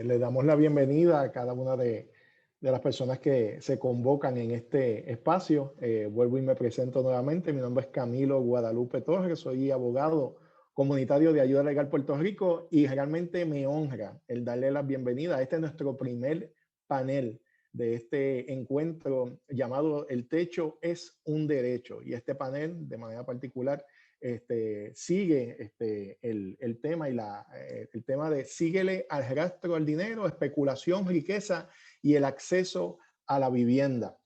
Le damos la bienvenida a cada una de las personas que se convocan en este espacio. Vuelvo y me presento nuevamente. Mi nombre es Camilo Guadalupe Torres, soy abogado comunitario de ayuda legal Puerto Rico y realmente me honra el darle la bienvenida a este nuestro primer panel de este encuentro llamado El techo es un derecho. Y este panel, de manera particular, sigue el tema el tema de síguele al rastro al dinero, especulación, riqueza y el acceso a la vivienda.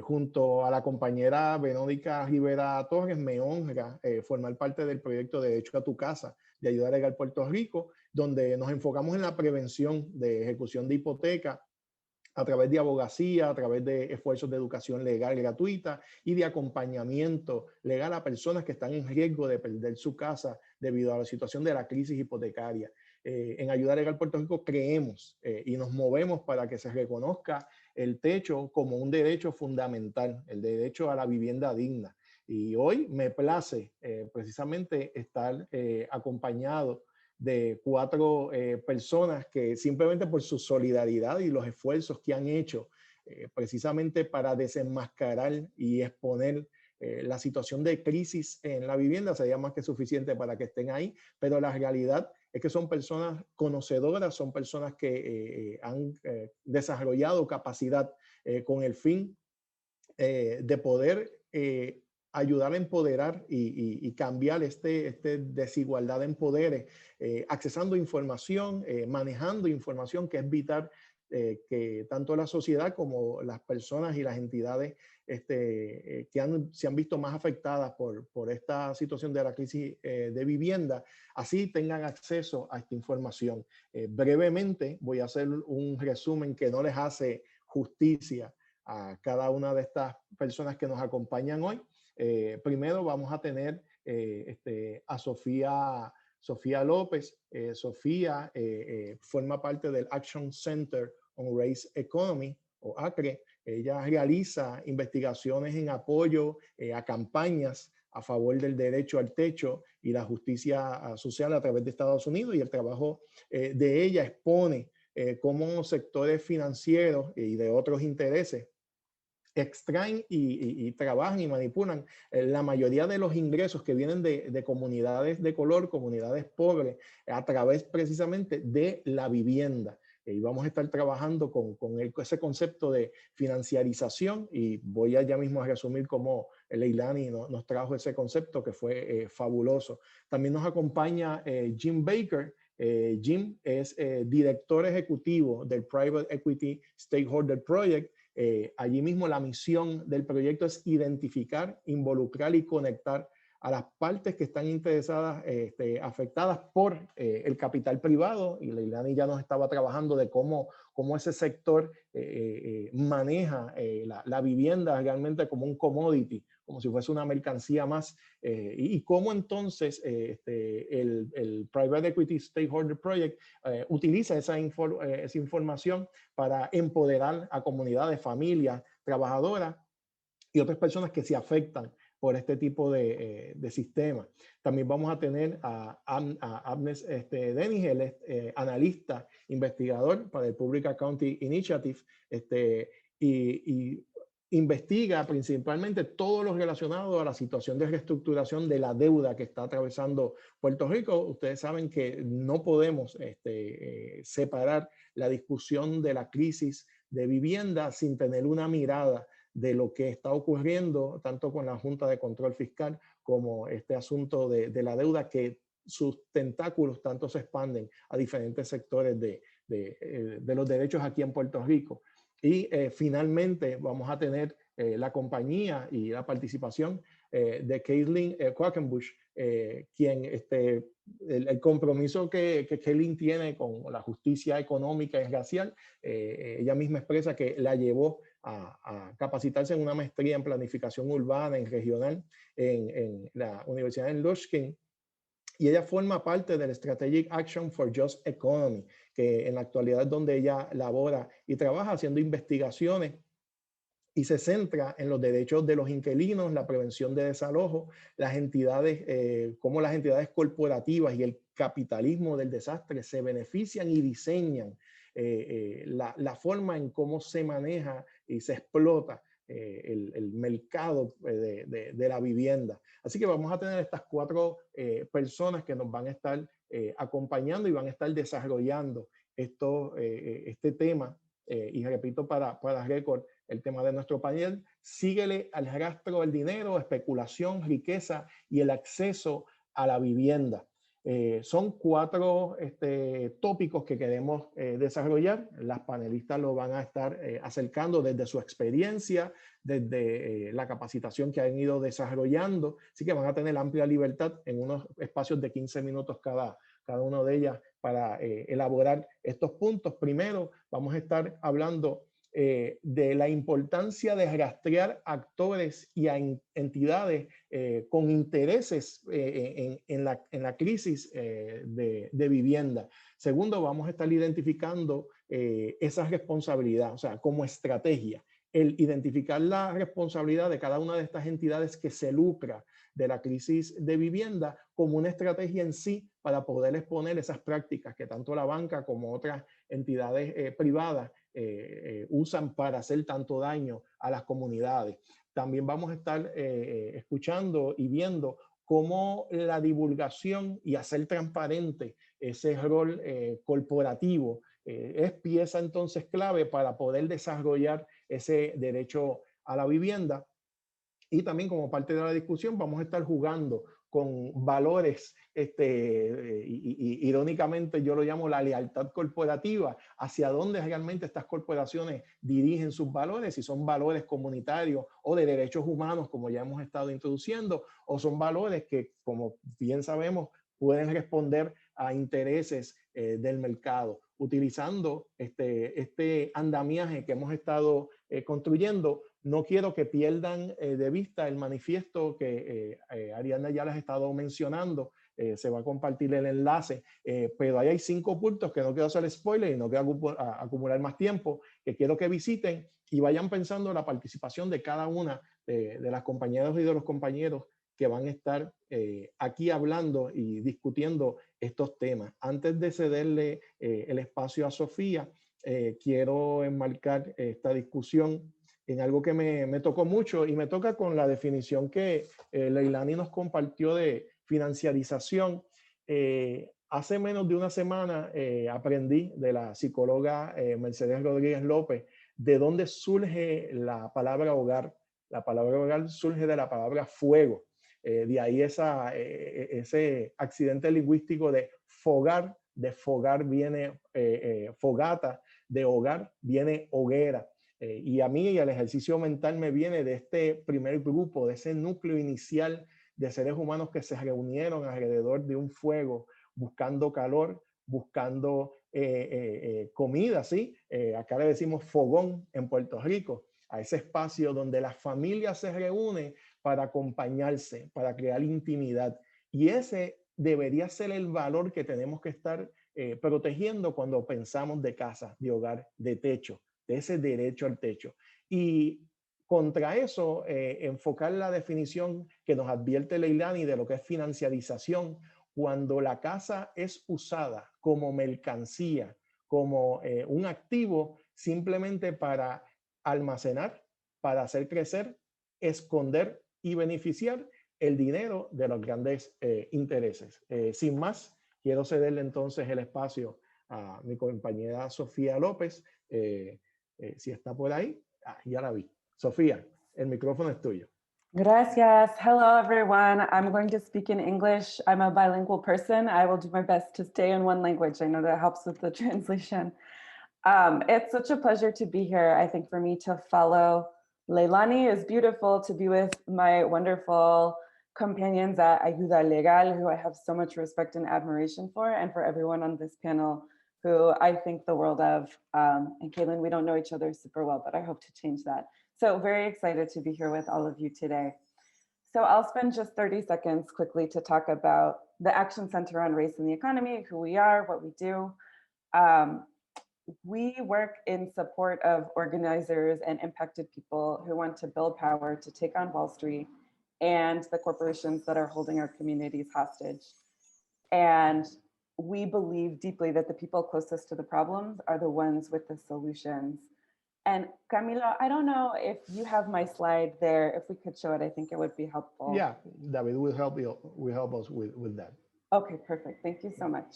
Junto a la compañera Verónica Rivera Torres, me honra formar parte del proyecto de Derecho a tu Casa de Ayuda Legal Puerto Rico, donde nos enfocamos en la prevención de ejecución de hipoteca a través de abogacía, a través de esfuerzos de educación legal gratuita y de acompañamiento legal a personas que están en riesgo de perder su casa debido a la situación de la crisis hipotecaria. En Ayuda Legal Puerto Rico creemos y nos movemos para que se reconozca el techo como un derecho fundamental, el derecho a la vivienda digna. Y hoy me place precisamente estar acompañado de 4 personas que simplemente por su solidaridad y los esfuerzos que han hecho precisamente para desenmascarar y exponer la situación de crisis en la vivienda sería más que suficiente para que estén ahí, pero la realidad es que son personas conocedoras, son personas que han desarrollado capacidad con el fin de poder ayudar a empoderar y cambiar esta desigualdad en poderes, accesando información, manejando información que es vital que tanto la sociedad como las personas y las entidades que se han visto más afectadas por esta situación de la crisis de vivienda, así tengan acceso a esta información. Brevemente voy a hacer un resumen que no les hace justicia a cada una de estas personas que nos acompañan hoy. Primero vamos a tener a Sofía López. Sofía forma parte del Action Center on Race Economy, o ACRE. Ella realiza investigaciones en apoyo a campañas a favor del derecho al techo y la justicia social a través de Estados Unidos, y el trabajo de ella expone cómo sectores financieros y de otros intereses extraen y trabajan y manipulan la mayoría de los ingresos que vienen de comunidades de color, comunidades pobres, a través precisamente de la vivienda. Y vamos a estar trabajando con ese concepto de financialización, y voy ya mismo a resumir cómo Leilani nos trajo ese concepto que fue fabuloso. También nos acompaña Jim Baker. Jim es director ejecutivo del Private Equity Stakeholder Project. Allí mismo la misión del proyecto es identificar, involucrar y conectar a las partes que están interesadas, afectadas por el capital privado, y Leilani ya nos estaba trabajando de cómo ese sector maneja la vivienda realmente como un commodity, como si fuese una mercancía más, y cómo entonces el Private Equity Stakeholder Project utiliza esa información para empoderar a comunidades, familias, trabajadoras y otras personas que se afectan por este tipo de sistema. También vamos a tener a Abner él es analista, investigador para el Public Accounting Initiative, y investiga principalmente todo lo relacionado a la situación de reestructuración de la deuda que está atravesando Puerto Rico. Ustedes saben que no podemos separar la discusión de la crisis de vivienda sin tener una mirada de lo que está ocurriendo tanto con la Junta de Control Fiscal como este asunto de la deuda, que sus tentáculos tanto se expanden a diferentes sectores de los derechos aquí en Puerto Rico. Y finalmente vamos a tener la compañía y la participación de Kaitlyn Quackenbush, quien el compromiso que Kaitlyn tiene con la justicia económica y racial, ella misma expresa que la llevó a capacitarse en una maestría en planificación urbana y regional en la Universidad de Lushkin, y ella forma parte del Strategic Action for Just Economy, que en la actualidad es donde ella labora y trabaja haciendo investigaciones y se centra en los derechos de los inquilinos, la prevención de desalojo, las entidades, cómo las entidades corporativas y el capitalismo del desastre se benefician y diseñan la forma en cómo se maneja y se explota el mercado de la vivienda. Así que vamos a tener estas 4 personas que nos van a estar acompañando y van a estar desarrollando este tema. Y repito para récord el tema de nuestro panel: síguele al rastro del dinero, especulación, riqueza y el acceso a la vivienda. Son 4 tópicos que queremos desarrollar. Las panelistas lo van a estar acercando desde su experiencia, desde la capacitación que han ido desarrollando. Así que van a tener amplia libertad en unos espacios de 15 minutos cada una de ellas para elaborar estos puntos. Primero, vamos a estar hablando de la importancia de rastrear actores y a entidades con intereses en la crisis de vivienda. Segundo, vamos a estar identificando esa responsabilidad, o sea, como estrategia, el identificar la responsabilidad de cada una de estas entidades que se lucra de la crisis de vivienda como una estrategia en sí para poder exponer esas prácticas que tanto la banca como otras entidades privadas usan para hacer tanto daño a las comunidades. También vamos a estar escuchando y viendo cómo la divulgación y hacer transparente ese rol corporativo es pieza entonces clave para poder desarrollar ese derecho a la vivienda. Y también como parte de la discusión vamos a estar jugando con valores, irónicamente yo lo llamo la lealtad corporativa, hacia dónde realmente estas corporaciones dirigen sus valores, si son valores comunitarios o de derechos humanos, como ya hemos estado introduciendo, o son valores que, como bien sabemos, pueden responder a intereses del mercado, utilizando este andamiaje que hemos estado construyendo. No quiero que pierdan de vista el manifiesto que Ariana ya les ha estado mencionando. Se va a compartir el enlace, pero ahí hay 5 puntos que no quiero hacer spoiler y no quiero acumular más tiempo, que quiero que visiten y vayan pensando en la participación de cada una de las compañeras y de los compañeros que van a estar aquí hablando y discutiendo estos temas. Antes de cederle el espacio a Sofía, quiero enmarcar esta discusión en algo que me tocó mucho y me toca con la definición que Leilani nos compartió de financialización. Hace menos de una semana aprendí de la psicóloga Mercedes Rodríguez López de dónde surge la palabra hogar. La palabra hogar surge de la palabra fuego. De ahí ese accidente lingüístico de fogar viene fogata, de hogar viene hoguera. Y a mí el ejercicio mental me viene de este primer grupo, de ese núcleo inicial de seres humanos que se reunieron alrededor de un fuego, buscando calor, buscando comida, ¿sí? Acá le decimos fogón en Puerto Rico, a ese espacio donde la familia se reúne para acompañarse, para crear intimidad. Y ese debería ser el valor que tenemos que estar protegiendo cuando pensamos de casa, de hogar, de techo, de ese derecho al techo. Y contra eso, enfocar la definición que nos advierte Leilani de lo que es financialización, cuando la casa es usada como mercancía, como un activo simplemente para almacenar, para hacer crecer, esconder y beneficiar el dinero de los grandes intereses. Sin más, quiero cederle entonces el espacio a mi compañera Sofía López. Si está por ahí, ya la vi. Sofía, el micrófono es tuyo. Gracias. Hello, everyone. I'm going to speak in English. I'm a bilingual person. I will do my best to stay in one language. I know that helps with the translation. It's such a pleasure to be here. I think for me to follow Leilani is beautiful, to be with my wonderful companions at Ayuda Legal, who I have so much respect and admiration for, and for everyone on this panel who I think the world of. And Kaitlyn, we don't know each other super well, but I hope to change that. So very excited to be here with all of you today. So I'll spend just 30 seconds quickly to talk about the Action Center on Race in the Economy, who we are, what we do. We work in support of organizers and impacted people who want to build power to take on Wall Street and the corporations that are holding our communities hostage. And we believe deeply that the people closest to the problems are the ones with the solutions. And Camilo, I don't know if you have my slide there. If we could show it, I think it would be helpful. Yeah, David will help you. Will help us with that. Okay, perfect. Thank you so much.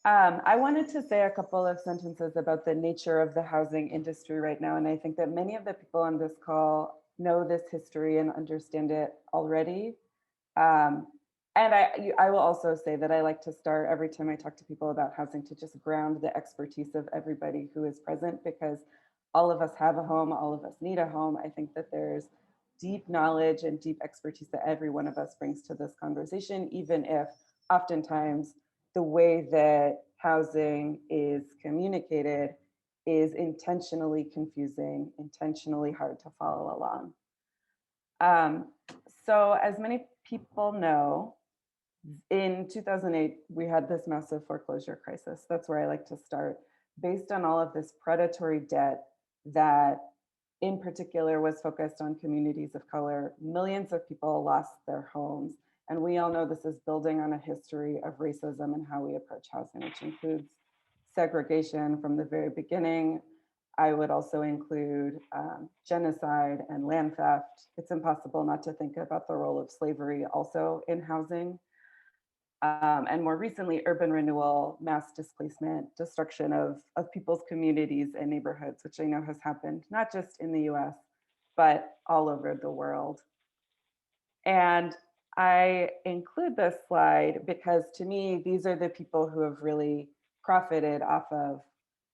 I wanted to say a couple of sentences about the nature of the housing industry right now. And I think that many of the people on this call know this history and understand it already. And I will also say that I like to start every time I talk to people about housing to just ground the expertise of everybody who is present, because all of us have a home, all of us need a home. I think that there's deep knowledge and deep expertise that every one of us brings to this conversation, even if oftentimes the way that housing is communicated is intentionally confusing, intentionally hard to follow along. So as many people know, in 2008, we had this massive foreclosure crisis. That's where I like to start. Based on all of this predatory debt that in particular was focused on communities of color, millions of people lost their homes. And we all know this is building on a history of racism and how we approach housing, which includes segregation from the very beginning. I would also include genocide and land theft. It's impossible not to think about the role of slavery also in housing. And more recently, urban renewal, mass displacement, destruction of people's communities and neighborhoods, which I know has happened not just in the US, but all over the world. And I include this slide because to me, these are the people who have really profited off of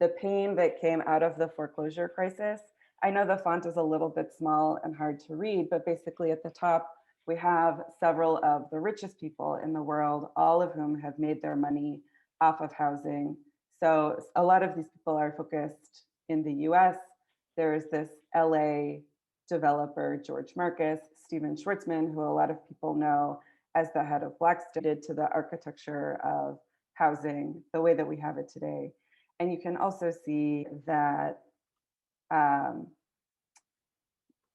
the pain that came out of the foreclosure crisis. I know the font is a little bit small and hard to read, but basically at the top, we have several of the richest people in the world, all of whom have made their money off of housing. So a lot of these people are focused in the US. There's this LA developer, George Marcus, Steven Schwartzman, who a lot of people know as the head of Blackstone, did to the architecture of housing the way that we have it today. And you can also see that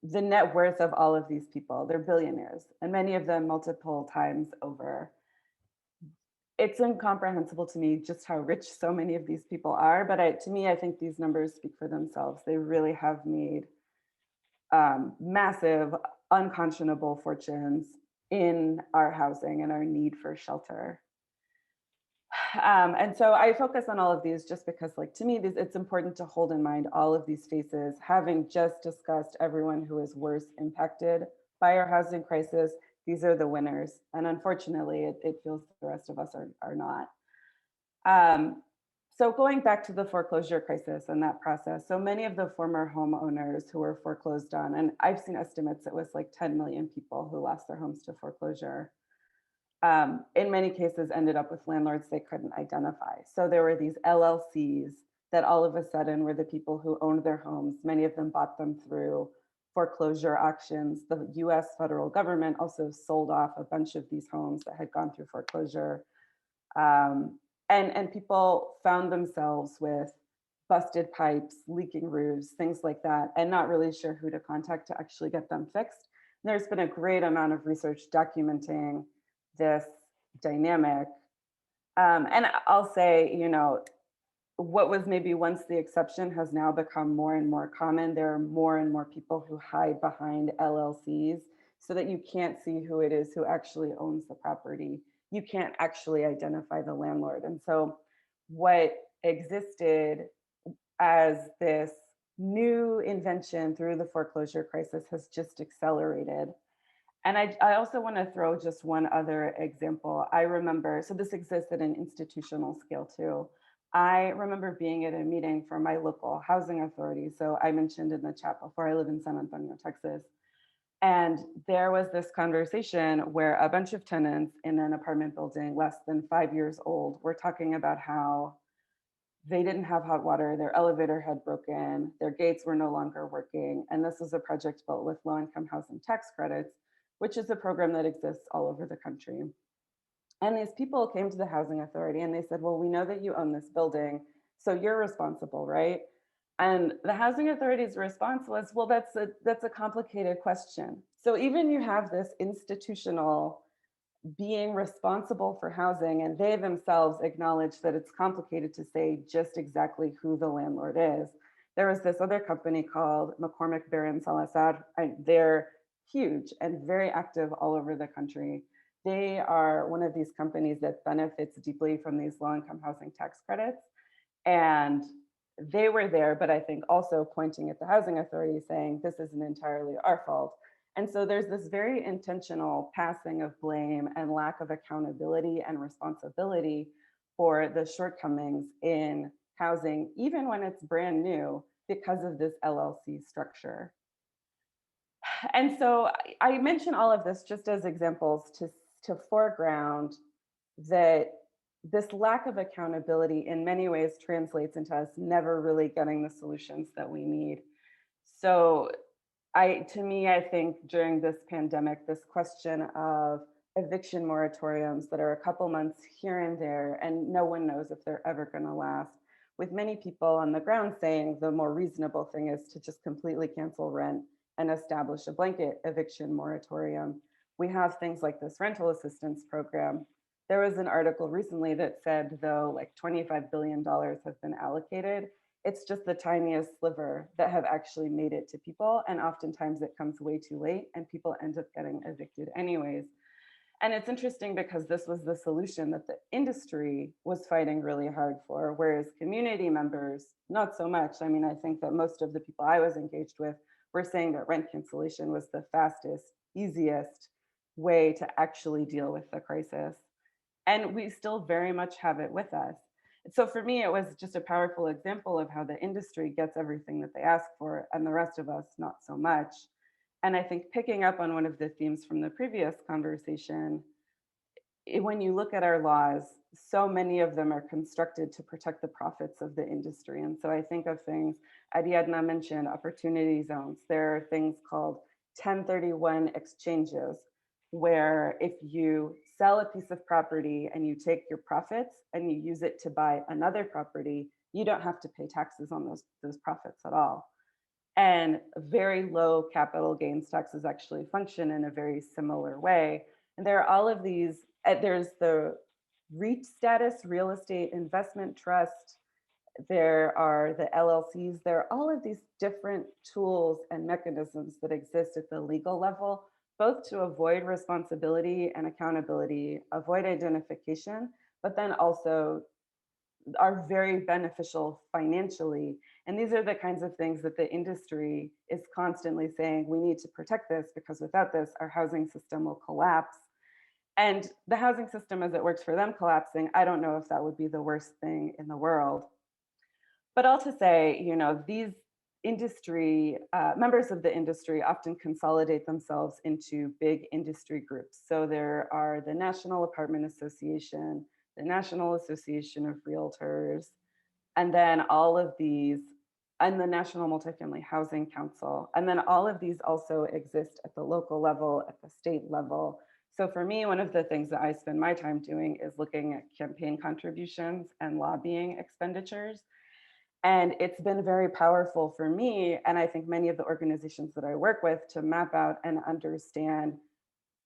the net worth of all of these people, they're billionaires, and many of them multiple times over. It's incomprehensible to me just how rich so many of these people are, but to me, I think these numbers speak for themselves. They really have made massive, unconscionable fortunes in our housing and our need for shelter. And so I focus on all of these just because, like, to me, it's important to hold in mind all of these faces, having just discussed everyone who is worse impacted by our housing crisis. These are the winners. And unfortunately, it feels the rest of us are not. So going back to the foreclosure crisis and that process, so many of the former homeowners who were foreclosed on, and I've seen estimates, it was like 10 million people who lost their homes to foreclosure. In many cases ended up with landlords they couldn't identify. So there were these LLCs that all of a sudden were the people who owned their homes. Many of them bought them through foreclosure auctions. The US federal government also sold off a bunch of these homes that had gone through foreclosure. And people found themselves with busted pipes, leaking roofs, things like that, and not really sure who to contact to actually get them fixed. And there's been a great amount of research documenting this dynamic. And I'll say, you know, what was maybe once the exception has now become more and more common. There are more and more people who hide behind LLCs so that you can't see who it is who actually owns the property. You can't actually identify the landlord. And so what existed as this new invention through the foreclosure crisis has just accelerated. And I also want to throw just one other example. I remember, so this exists at an institutional scale too. I remember being at a meeting for my local housing authority. So I mentioned in the chat before, I live in San Antonio, Texas. And there was this conversation where a bunch of tenants in an apartment building less than 5 years old were talking about how they didn't have hot water, their elevator had broken, their gates were no longer working. And this was a project built with low-income housing tax credits, which is a program that exists all over the country. And these people came to the housing authority and they said, well, we know that you own this building, so you're responsible, right? And the housing authority's response was, well, that's a complicated question. So even you have this institutional being responsible for housing, and they themselves acknowledge that it's complicated to say just exactly who the landlord is. There was this other company called McCormick Baron Salazar. They're huge and very active all over the country. They are one of these companies that benefits deeply from these low-income housing tax credits. And they were there, but I think also pointing at the housing authority saying, this isn't entirely our fault. And so there's this very intentional passing of blame and lack of accountability and responsibility for the shortcomings in housing, even when it's brand new, because of this LLC structure. And so I mention all of this just as examples to foreground that this lack of accountability in many ways translates into us never really getting the solutions that we need. So to me, I think during this pandemic, this question of eviction moratoriums that are a couple months here and there, and no one knows if they're ever going to last, with many people on the ground saying the more reasonable thing is to just completely cancel rent and establish a blanket eviction moratorium. We have things like this rental assistance program. There was an article recently that said, though, like $25 billion have been allocated. It's just the tiniest sliver that have actually made it to people. And oftentimes it comes way too late and people end up getting evicted anyways. And it's interesting because this was the solution that the industry was fighting really hard for, whereas community members, not so much. I mean, I think that most of the people I was engaged with were saying that rent cancellation was the fastest, easiest way to actually deal with the crisis. And we still very much have it with us. So for me, it was just a powerful example of how the industry gets everything that they ask for and the rest of us not so much. And I think picking up on one of the themes from the previous conversation, when you look at our laws, so many of them are constructed to protect the profits of the industry. And so I think of things, Ariadna mentioned opportunity zones. There are things called 1031 exchanges, where if you sell a piece of property and you take your profits and you use it to buy another property, you don't have to pay taxes on those profits at all. And very low capital gains taxes actually function in a very similar way. And there are all of these, there's the REIT status, real estate investment trust, there are the LLCs, there are all of these different tools and mechanisms that exist at the legal level, both to avoid responsibility and accountability, avoid identification, but then also are very beneficial financially. And these are the kinds of things that the industry is constantly saying, we need to protect this because without this, our housing system will collapse. And the housing system as it works for them collapsing, I don't know if that would be the worst thing in the world. But all to say, you know, these industry, members of the industry often consolidate themselves into big industry groups. So there are the National Apartment Association, the National Association of Realtors, and then all of these, and the National Multifamily Housing Council. And then all of these also exist at the local level, at the state level. So for me, one of the things that I spend my time doing is looking at campaign contributions and lobbying expenditures. And it's been very powerful for me, and I think many of the organizations that I work with, to map out and understand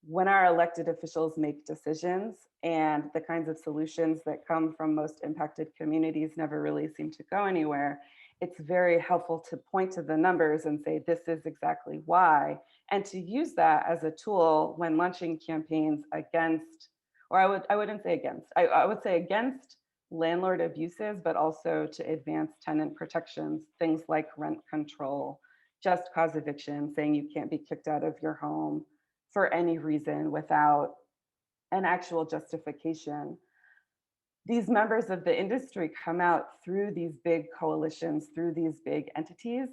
when our elected officials make decisions and the kinds of solutions that come from most impacted communities never really seem to go anywhere. It's very helpful to point to the numbers and say, this is exactly why, and to use that as a tool when launching campaigns against, or I wouldn't say against, I would say against landlord abuses, but also to advance tenant protections, things like rent control, just cause eviction, saying you can't be kicked out of your home for any reason without an actual justification. These members of the industry come out through these big coalitions, through these big entities,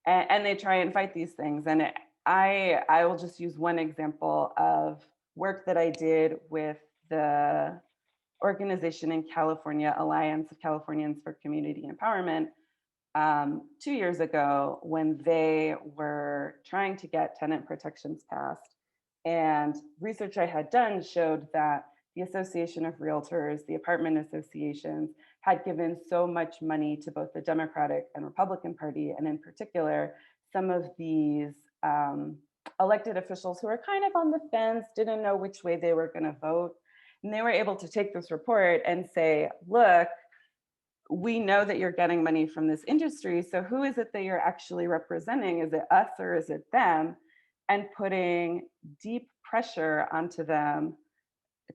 and they try and fight these things. And I will just use one example of work that I did with the organization in California, Alliance of Californians for Community Empowerment, 2 years ago, when they were trying to get tenant protections passed. And research I had done showed that the Association of Realtors, the apartment associations, had given so much money to both the Democratic and Republican Party, and in particular, some of these elected officials who were kind of on the fence, didn't know which way they were going to vote. And they were able to take this report and say, look, we know that you're getting money from this industry. So who is it that you're actually representing? Is it us or is it them? And putting deep pressure onto them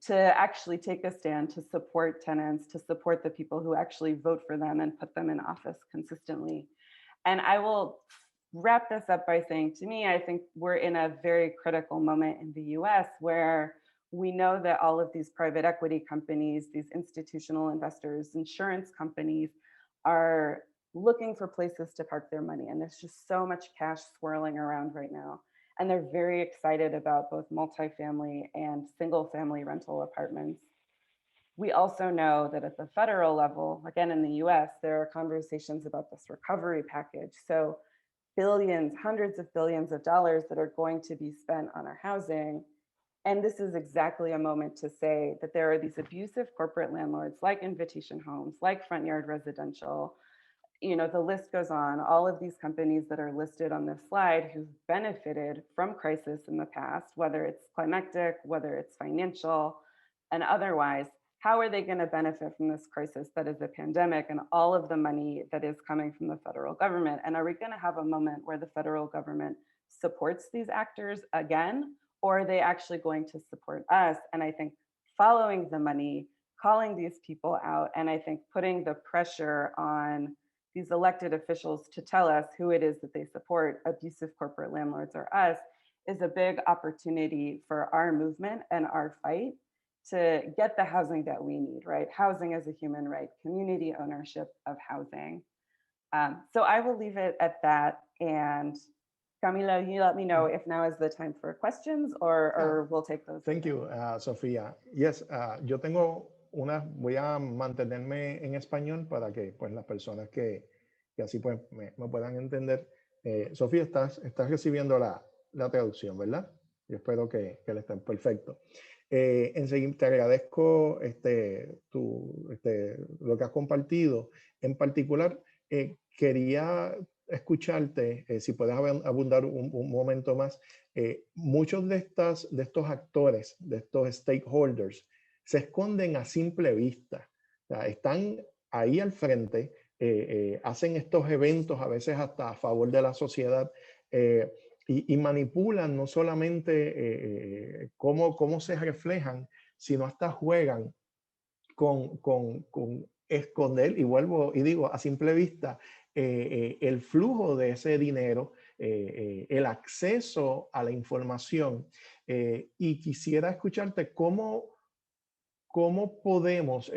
to actually take a stand, to support tenants, to support the people who actually vote for them and put them in office consistently. And I will wrap this up by saying, to me, I think we're in a very critical moment in the US where we know that all of these private equity companies, these institutional investors, insurance companies are looking for places to park their money. And there's just so much cash swirling around right now. And they're very excited about both multifamily and single family rental apartments. We also know that at the federal level, again in the US, there are conversations about this recovery package. So billions, hundreds of billions of dollars that are going to be spent on our housing. And this is exactly a moment to say that there are these abusive corporate landlords like Invitation Homes, like Front Yard Residential, you know, the list goes on, all of these companies that are listed on this slide who've benefited from crisis in the past, whether it's climactic, whether it's financial and otherwise. How are they going to benefit from this crisis that is a pandemic and all of the money that is coming from the federal government? And are we going to have a moment where the federal government supports these actors again, or are they actually going to support us? And I think following the money, calling these people out, and I think putting the pressure on these elected officials to tell us who it is that they support, abusive corporate landlords or us, is a big opportunity for our movement and our fight to get the housing that we need, right? Housing as a human right, community ownership of housing. So I will leave it at that. And Camila, you let me know if now is the time for questions or we'll take those. Thank you, Sofía. Yes, yo tengo voy a mantenerme en español para que pues las personas que así pues me puedan entender. Sofía, estás recibiendo la traducción, ¿verdad? Yo espero que le estén perfecto. Enseguida te agradezco lo que has compartido. En particular, quería escucharte, si puedes abundar un momento más. Muchos de estos actores, de estos stakeholders, se esconden a simple vista. O sea, están ahí al frente, hacen estos eventos a veces hasta a favor de la sociedad, y manipulan no solamente cómo se reflejan, sino hasta juegan con esconder, y vuelvo y digo, a simple vista, el flujo de ese dinero, el acceso a la información. Y quisiera escucharte cómo podemos,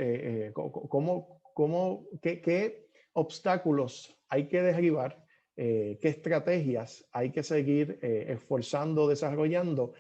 qué obstáculos hay que derribar, qué estrategias hay que seguir esforzando, desarrollando,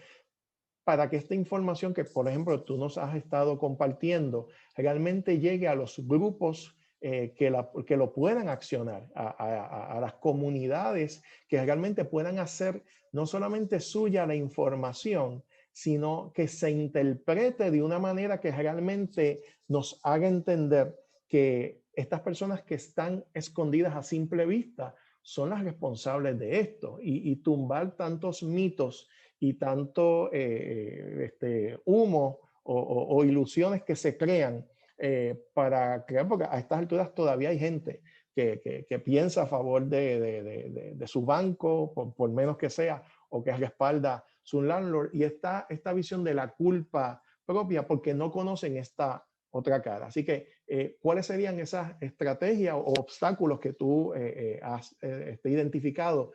para que esta información que, por ejemplo, tú nos has estado compartiendo, realmente llegue a los grupos que lo puedan accionar, a las comunidades que realmente puedan hacer no solamente suya la información, sino que se interprete de una manera que realmente nos haga entender que estas personas que están escondidas a simple vista son las responsables de esto, y tumbar tantos mitos y tanto humo o ilusiones que se crean para crear, porque a estas alturas todavía hay gente que piensa a favor de su banco, por menos que sea, o que respalda su landlord, y esta visión de la culpa propia porque no conocen esta otra cara. Así que, ¿cuáles serían esas estrategias o obstáculos que tú has identificado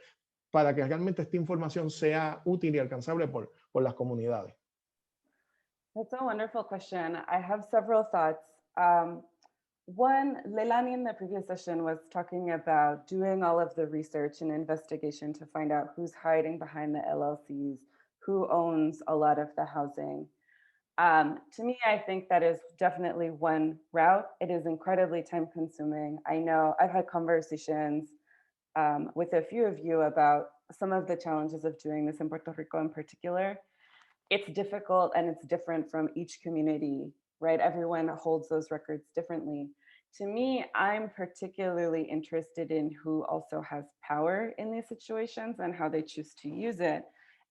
para que realmente esta información sea útil y alcanzable por las comunidades? That's a wonderful question. I have several thoughts. One, Leilani in the previous session was talking about doing all of the research and investigation to find out who's hiding behind the LLCs, who owns a lot of the housing. To me, I think that is definitely one route. It is incredibly time consuming. I know I've had conversations with a few of you about some of the challenges of doing this in Puerto Rico in particular. It's difficult and it's different from each community, right? Everyone holds those records differently. To me, I'm particularly interested in who also has power in these situations and how they choose to use it.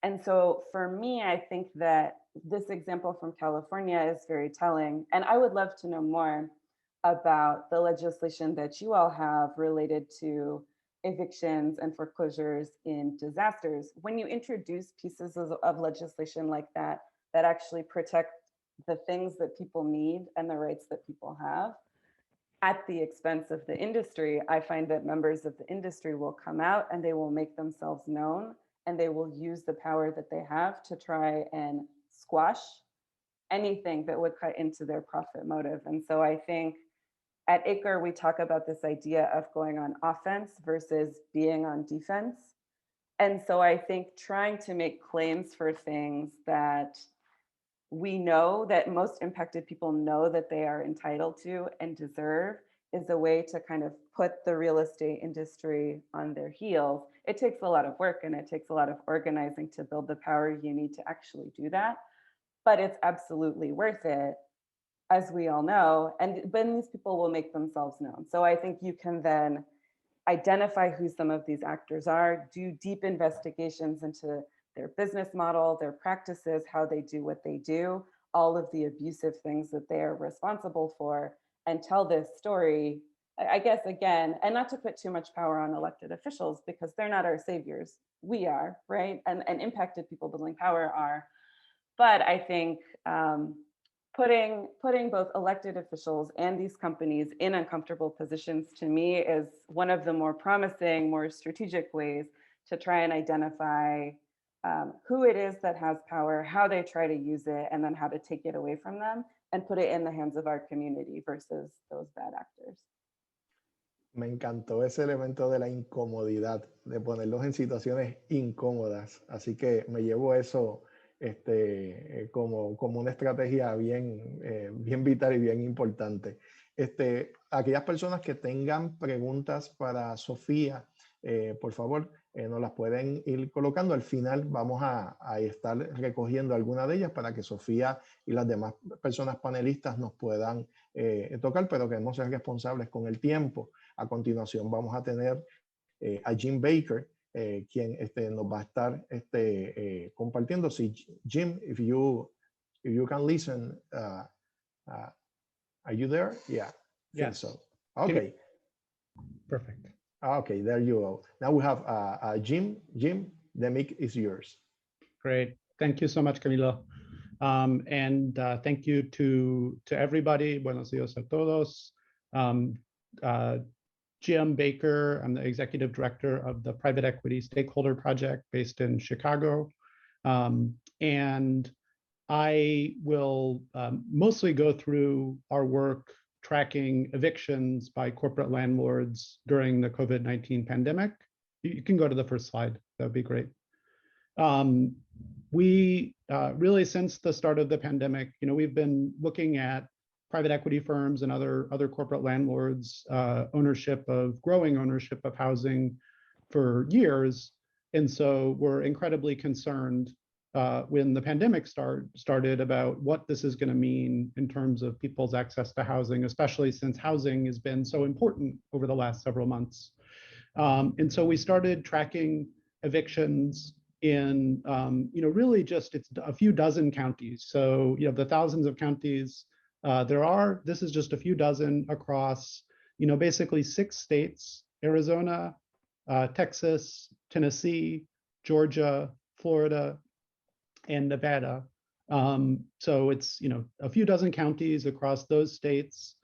And so for me, I think that this example from California is very telling. And I would love to know more about the legislation that you all have related to evictions and foreclosures in disasters. When you introduce pieces of legislation like that, that actually protect the things that people need and the rights that people have, at the expense of the industry, I find that members of the industry will come out and they will make themselves known, and they will use the power that they have to try and squash anything that would cut into their profit motive. And so I think at Acre, we talk about this idea of going on offense versus being on defense. And so I think trying to make claims for things that we know that most impacted people know that they are entitled to and deserve is a way to kind of put the real estate industry on their heels. It takes a lot of work and it takes a lot of organizing to build the power you need to actually do that. But it's absolutely worth it, as we all know, and then these people will make themselves known. So I think you can then identify who some of these actors are, do deep investigations into their business model, their practices, how they do what they do, all of the abusive things that they are responsible for, and tell this story, I guess, again, and not to put too much power on elected officials because they're not our saviors. We are, right? And impacted people building power are. But I think putting both elected officials and these companies in uncomfortable positions, to me, is one of the more promising, more strategic ways to try and identify who it is that has power, how they try to use it, and then how to take it away from them and put it in the hands of our community versus those bad actors. Me encantó ese elemento de la incomodidad, de ponerlos en situaciones incómodas. Así que me llevo eso como una estrategia bien vital y bien importante. Aquellas personas que tengan preguntas para Sofía, por favor, nos las pueden ir colocando. Al final vamos a estar recogiendo alguna de ellas para que Sofía y las demás personas panelistas nos puedan tocar, pero queremos ser responsables con el tiempo. A continuación vamos a tener a Jim Baker, quien nos va a estar compartiendo. Si Jim, if you can listen, are you there? Yeah. Yes. So. Okay. Perfect. Okay, there you go. Now we have Jim. Jim, the mic is yours. Great. Thank you so much, Camilo. And thank you to everybody. Buenos días a todos. Jim Baker, I'm the executive director of the private equity Stakeholder project based in Chicago. And I will mostly go through our work tracking evictions by corporate landlords during the COVID-19 pandemic. You can go to the first slide, that would be great. We really, since the start of the pandemic, we've been looking at private equity firms and other corporate landlords, growing ownership of housing for years. And so we're incredibly concerned when the pandemic started about what this is going to mean in terms of people's access to housing, especially since housing has been so important over the last several months. And so we started tracking evictions in, really just it's a few dozen counties. So the thousands of counties this is just a few dozen across, basically 6 states: Arizona, Texas, Tennessee, Georgia, Florida, and Nevada. So it's, a few dozen counties across those states.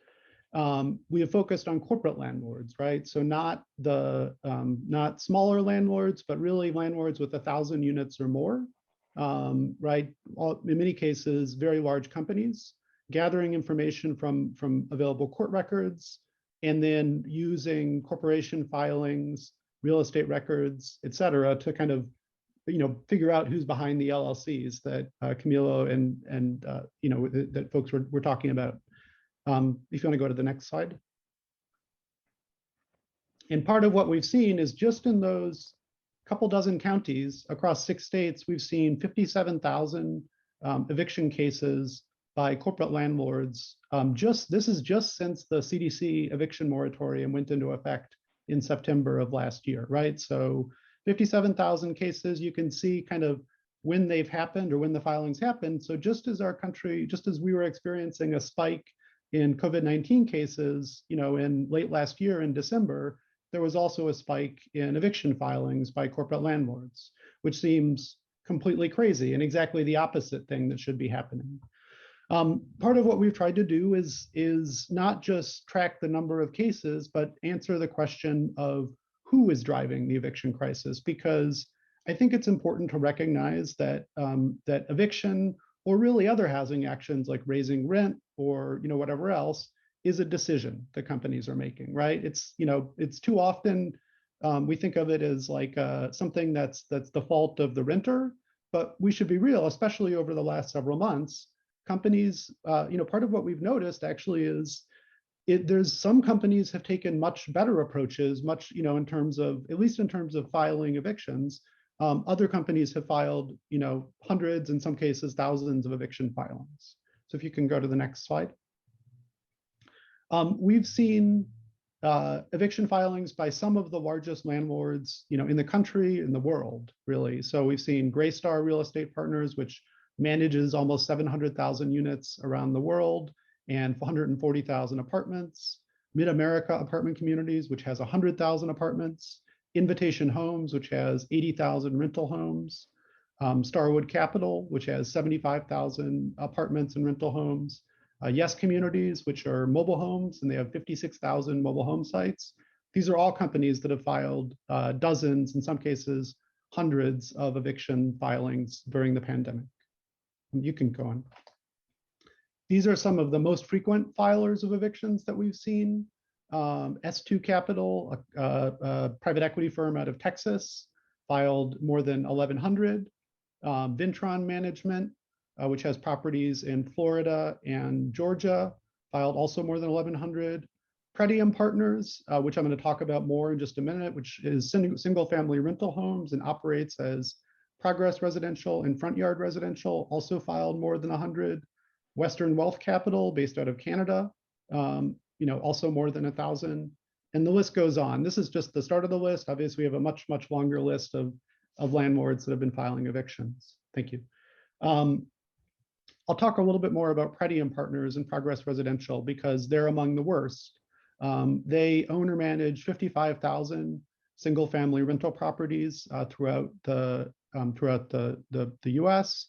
We have focused on corporate landlords, right? So not smaller landlords, but really landlords with 1,000 units or more, right? In many cases, very large companies, gathering information from available court records, and then using corporation filings, real estate records, et cetera, to kind of, figure out who's behind the LLCs that Camilo and that folks were talking about. If you want to go to the next slide. And part of what we've seen is just in those couple dozen counties across 6 states, we've seen 57,000 eviction cases by corporate landlords. This is just since the CDC eviction moratorium went into effect in September of last year, right? So 57,000 cases. You can see kind of when they've happened or when the filings happened. So just as our country, just as we were experiencing a spike in COVID-19 cases, in late last year in December, there was also a spike in eviction filings by corporate landlords, which seems completely crazy and exactly the opposite thing that should be happening. Part of what we've tried to do is not just track the number of cases, but answer the question of who is driving the eviction crisis, because I think it's important to recognize that that eviction or really other housing actions like raising rent or whatever else is a decision that companies are making, right? It's too often we think of it as like something that's the fault of the renter, but we should be real, especially over the last several months. Companies, part of what we've noticed actually is there's some companies have taken much better approaches, in terms of, at least in terms of filing evictions. Other companies have filed, hundreds, in some cases, thousands of eviction filings. So if you can go to the next slide. We've seen eviction filings by some of the largest landlords, in the country, in the world, really. So we've seen Greystar Real Estate Partners, which manages almost 700,000 units around the world and 140,000 apartments. Mid-America Apartment Communities, which has 100,000 apartments. Invitation Homes, which has 80,000 rental homes. Starwood Capital, which has 75,000 apartments and rental homes. Yes Communities, which are mobile homes, and they have 56,000 mobile home sites. These are all companies that have filed dozens, in some cases, hundreds of eviction filings during the pandemic. You can go on. These are some of the most frequent filers of evictions that we've seen. S2 Capital, a private equity firm out of Texas, filed more than 1,100. Vintron Management, which has properties in Florida and Georgia, filed also more than 1,100. Pretium Partners, which I'm going to talk about more in just a minute, which is single-family rental homes and operates as Progress Residential and Front Yard Residential, also filed more than 100. Western Wealth Capital, based out of Canada, also more than 1,000. And the list goes on. This is just the start of the list. Obviously, we have a much, much longer list of landlords that have been filing evictions. Thank you. I'll talk a little bit more about Pretium Partners and Progress Residential because they're among the worst. They own or manage 55,000 single-family rental properties throughout the U.S.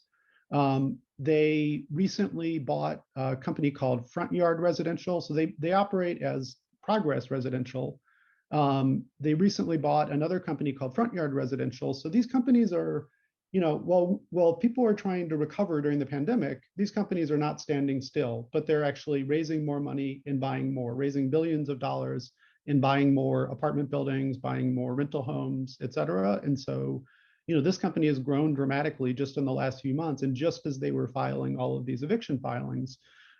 They recently bought a company called Front Yard Residential. So they operate as Progress Residential. They recently bought another company called Front Yard Residential. So these companies are, while people are trying to recover during the pandemic, these companies are not standing still, but they're actually raising more money and buying more, raising billions of dollars in buying more apartment buildings, buying more rental homes, et cetera. And so, this company has grown dramatically just in the last few months. And just as they were filing all of these eviction filings,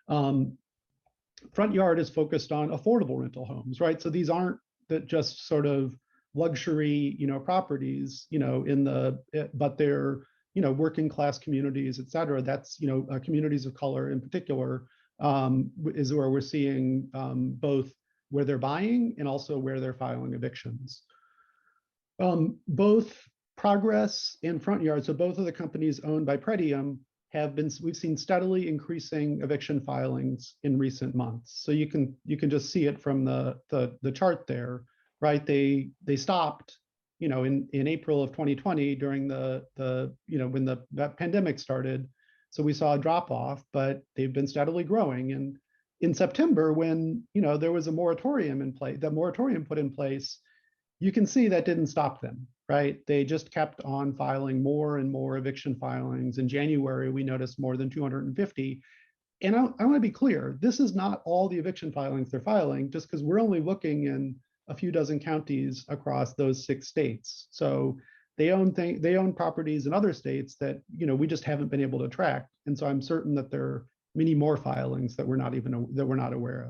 Front Yard is focused on affordable rental homes, right? So these aren't just sort of luxury, properties, but they're, working class communities, et cetera. That's, communities of color in particular is where we're seeing both where they're buying and also where they're filing evictions. Both Progress and Front Yard, so both of the companies owned by Pretium, we've seen steadily increasing eviction filings in recent months. So you can just see it from the chart there, right? They stopped, in April of 2020 during the when the pandemic started. So we saw a drop off, but they've been steadily growing. And in September, when there was a moratorium in place, the moratorium put in place, you can see that didn't stop them, right? They just kept on filing more and more eviction filings. In January, we noticed more than 250. And I want to be clear, this is not all the eviction filings they're filing, just because we're only looking in a few dozen counties across those 6 states. So they own properties in other states that we just haven't been able to track. And so I'm certain that there are many more filings that we're not aware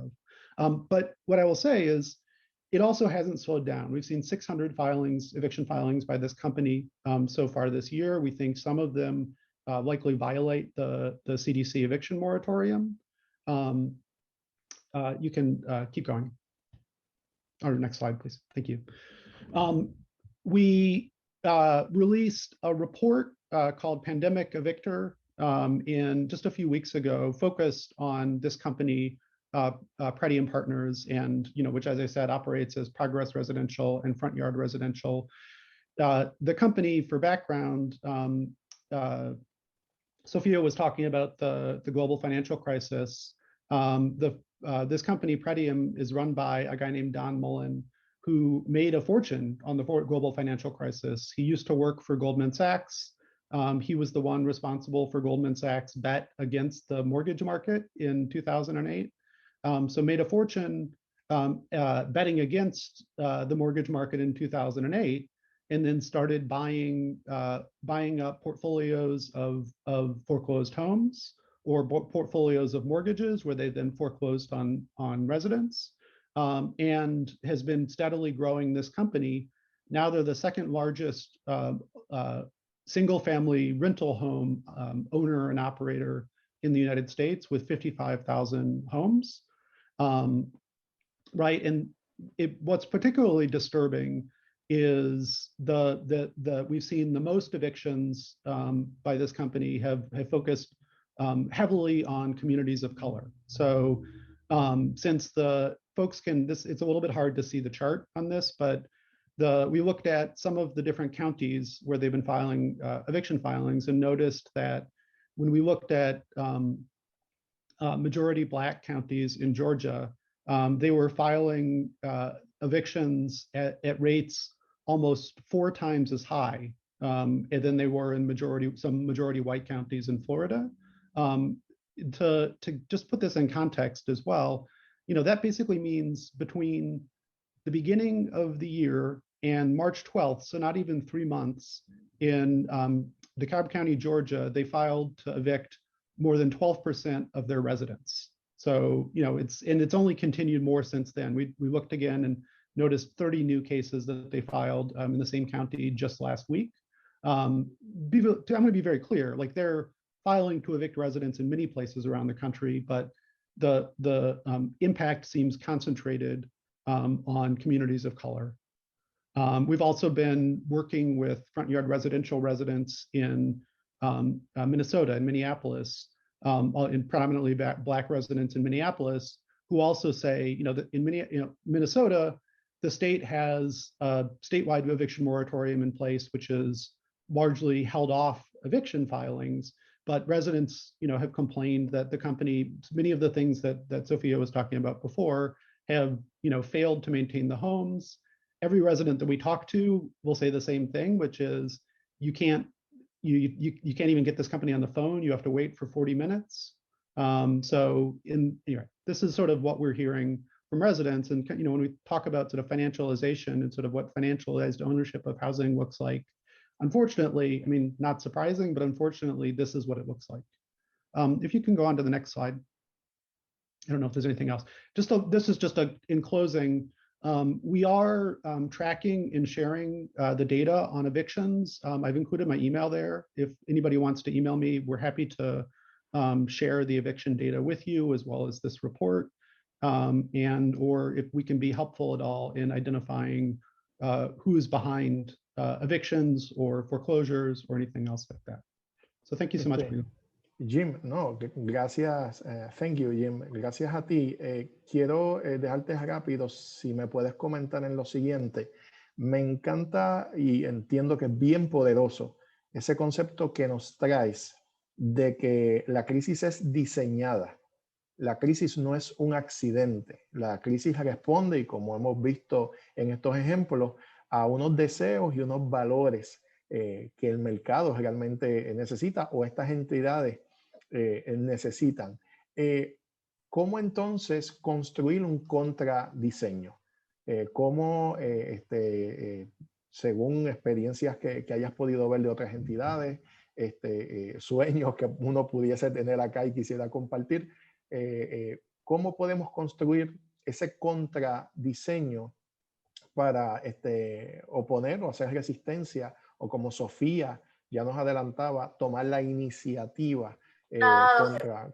of. But what I will say is, it also hasn't slowed down. We've seen 600 eviction filings by this company so far this year. We think some of them likely violate the CDC eviction moratorium. You can keep going. Or next slide, please. Thank you. We released a report called Pandemic Evictor in just a few weeks ago, focused on this company, Preddy and Partners, and which, as I said, operates as Progress Residential and Front Yard Residential. The company, for background, Sofía was talking about the global financial crisis. This company, Pretium, is run by a guy named Don Mullen, who made a fortune on the global financial crisis. He used to work for Goldman Sachs. He was the one responsible for Goldman Sachs' bet against the mortgage market in 2008. So made a fortune betting against the mortgage market in 2008, and then started buying up portfolios of foreclosed homes or portfolios of mortgages where they then foreclosed on residents, and has been steadily growing this company. Now they're the second largest single family rental home owner and operator in the United States with 55,000 homes. Right, and what's particularly disturbing is we've seen the most evictions by this company have focused heavily on communities of color. So since the folks it's a little bit hard to see the chart on this, but we looked at some of the different counties where they've been filing eviction filings and noticed that when we looked at majority Black counties in Georgia, they were filing evictions at rates almost 4 times as high than they were in some majority white counties in Florida. To just put this in context as well, that basically means between the beginning of the year and March 12th, so not even 3 months, in DeKalb County, Georgia, they filed to evict more than 12% of their residents. So, it's only continued more since then. We looked again and noticed 30 new cases that they filed in the same county just last week. I'm going to be very clear, like they're filing to evict residents in many places around the country, but the impact seems concentrated on communities of color. We've also been working with Front Yard Residential residents in Minnesota and Minneapolis, and predominantly Black residents in Minneapolis, who also say, that in Minnesota, the state has a statewide eviction moratorium in place, which is largely held off eviction filings. But residents, have complained that the company, many of the things that Sofía was talking about before, have, failed to maintain the homes. Every resident that we talk to will say the same thing, which is you can't even get this company on the phone. You have to wait for 40 minutes. So this is sort of what we're hearing from residents. And when we talk about sort of financialization and sort of what financialized ownership of housing looks like, unfortunately, I mean, not surprising, but unfortunately, this is what it looks like. If you can go on to the next slide. I don't know if there's anything else. This is just in closing. We are tracking and sharing the data on evictions. I've included my email there. If anybody wants to email me, we're happy to share the eviction data with you, as well as this report, or if we can be helpful at all in identifying who is behind evictions or foreclosures or anything else like that. So thank you so much. Jim, no, gracias. Thank you, Jim. Gracias a ti. Quiero dejarte rápido, si me puedes comentar en lo siguiente. Me encanta y entiendo que es bien poderoso ese concepto que nos traes de que la crisis es diseñada. La crisis no es un accidente. La crisis responde, y como hemos visto en estos ejemplos, a unos deseos y unos valores que el mercado realmente necesita o estas entidades necesitan. ¿Cómo entonces construir un contradiseño? ¿Cómo, según experiencias que hayas podido ver de otras entidades, sueños que uno pudiese tener acá y quisiera compartir, cómo podemos construir ese contradiseño para oponer o hacer resistencia, o como Sofía ya nos adelantaba, tomar la iniciativa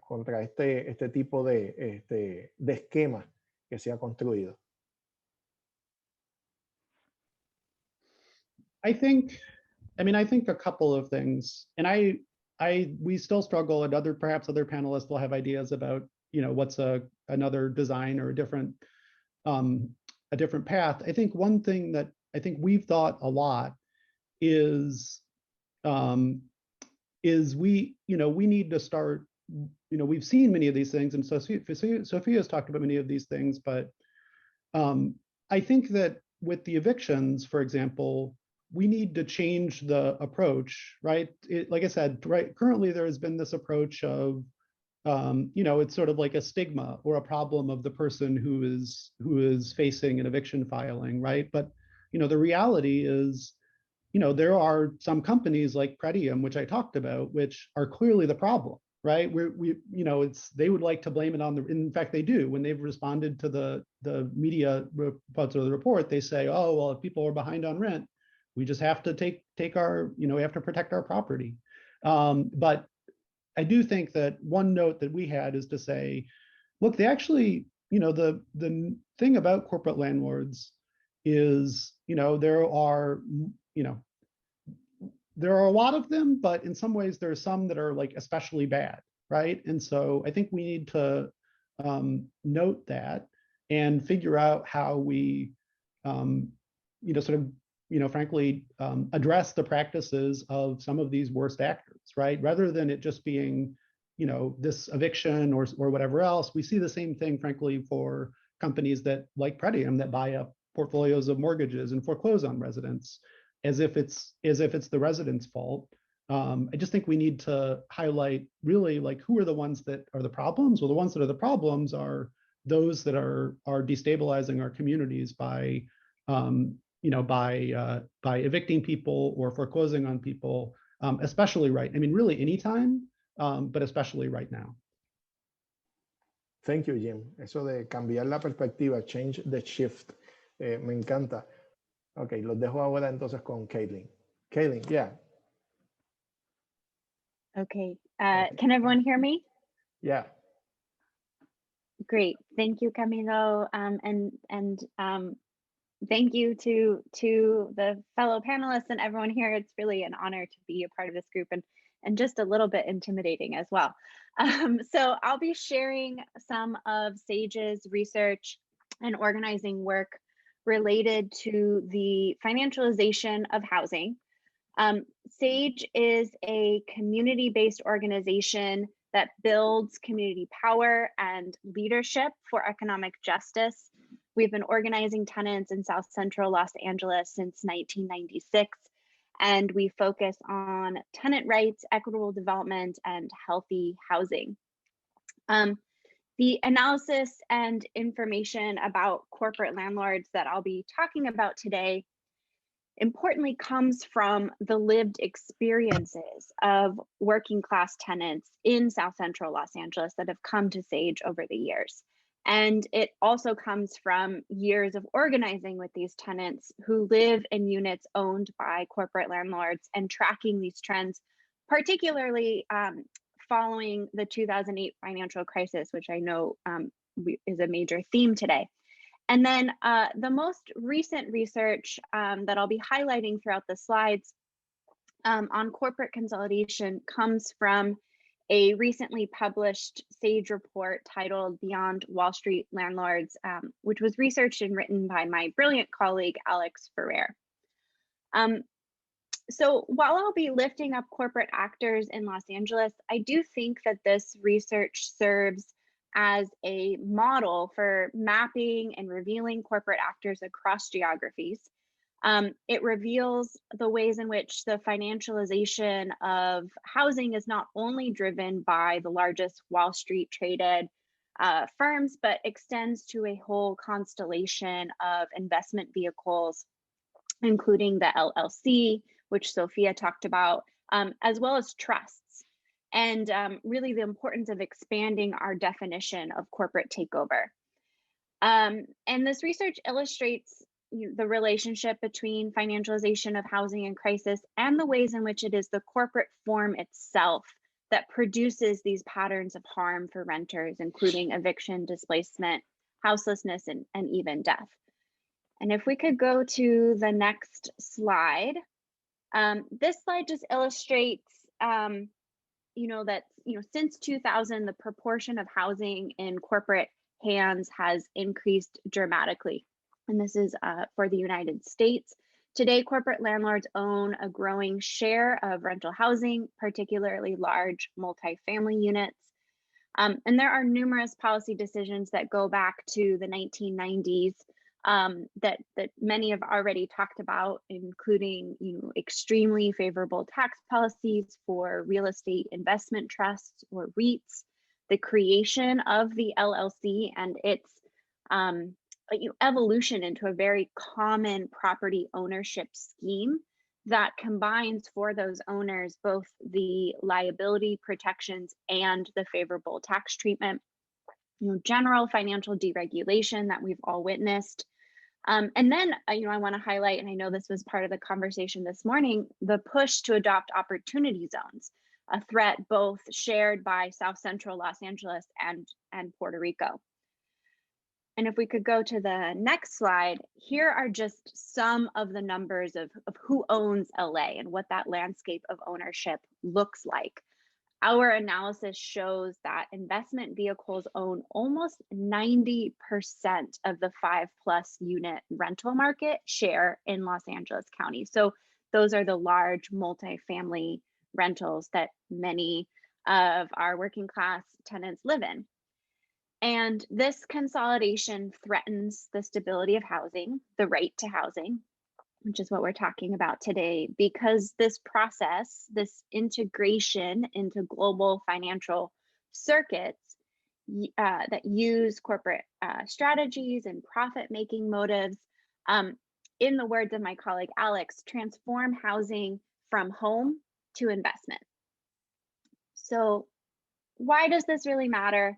contra este tipo de esquema que se ha construido? I think I mean, I think a couple of things, and we still struggle, and perhaps other panelists will have ideas about, what's another design or a different path. I think one thing that I think we've thought a lot is we need to start, we've seen many of these things, and Sophia's talked about many of these things, but I think that with the evictions, for example, we need to change the approach, right? Like I said, right, currently there has been this approach of, it's sort of like a stigma or a problem of the person who is facing an eviction filing, right? But, the reality is, there are some companies like Pretium, which I talked about, which are clearly the problem, right? They would like to blame it on in fact, they do. When they've responded to the media parts of the report, they say, oh, well, if people are behind on rent, we just have to take our, we have to protect our property. But I do think that one note that we had is to say, look, they actually, the thing about corporate landlords is, there are a lot of them, but in some ways there are some that are like especially bad, right? And so I think we need to note that and figure out how we, frankly, address the practices of some of these worst actors, right? Rather than it just being, this eviction or whatever else. We see the same thing, frankly, for companies that like Pretium that buy up portfolios of mortgages and foreclose on residents as if it's the residents' fault. I just think we need to highlight really like who are the ones that are the problems. Well, the ones that are the problems are those that are destabilizing our communities by evicting people or foreclosing on people, especially really anytime, but especially right now. Thank you, Jim. Eso de cambiar la perspectiva, change the shift, me encanta. Ok, los dejo ahora entonces con Kaitlyn. Kaitlyn, yeah. Okay, can everyone hear me? Yeah. Great, thank you, Camilo, and thank you to the fellow panelists and everyone here. It's really an honor to be a part of this group and just a little bit intimidating as well. So I'll be sharing some of SAJE's research and organizing work related to the financialization of housing. SAJE is a community-based organization that builds community power and leadership for economic justice. We've been organizing tenants in South Central Los Angeles since 1996, and we focus on tenant rights, equitable development, and healthy housing. The analysis and information about corporate landlords that I'll be talking about today importantly comes from the lived experiences of working class tenants in South Central Los Angeles that have come to SAJE over the years. And it also comes from years of organizing with these tenants who live in units owned by corporate landlords and tracking these trends, particularly following the 2008 financial crisis, which I know is a major theme today. And then the most recent research that I'll be highlighting throughout the slides on corporate consolidation comes from a recently published SAJE report titled Beyond Wall Street Landlords, which was researched and written by my brilliant colleague, Alex Ferrer. So while I'll be lifting up corporate actors in Los Angeles, I do think that this research serves as a model for mapping and revealing corporate actors across geographies. It reveals the ways in which the financialization of housing is not only driven by the largest Wall Street traded firms, but extends to a whole constellation of investment vehicles, including the LLC, which Sofía talked about, as well as trusts, and really the importance of expanding our definition of corporate takeover. And this research illustrates the relationship between financialization of housing and crisis and the ways in which it is the corporate form itself that produces these patterns of harm for renters, including eviction, displacement, houselessness, and even death. And if we could go to the next slide. This slide just illustrates, that, since 2000, the proportion of housing in corporate hands has increased dramatically. And this is for the United States. Today, corporate landlords own a growing share of rental housing, particularly large multifamily units. And there are numerous policy decisions that go back to the 1990s that many have already talked about, including extremely favorable tax policies for real estate investment trusts or REITs, the creation of the LLC and its evolution into a very common property ownership scheme that combines for those owners both the liability protections and the favorable tax treatment, general financial deregulation that we've all witnessed. And then, I want to highlight, and I know this was part of the conversation this morning, the push to adopt opportunity zones, a threat both shared by South Central Los Angeles and Puerto Rico. And if we could go to the next slide, here are just some of the numbers of who owns LA and what that landscape of ownership looks like. Our analysis shows that investment vehicles own almost 90% of the 5+ unit rental market share in Los Angeles County. So those are the large multifamily rentals that many of our working class tenants live in. And this consolidation threatens the stability of housing, the right to housing, which is what we're talking about today, because this process, this integration into global financial circuits that use corporate strategies and profit-making motives, in the words of my colleague Alex, transform housing from home to investment. So why does this really matter?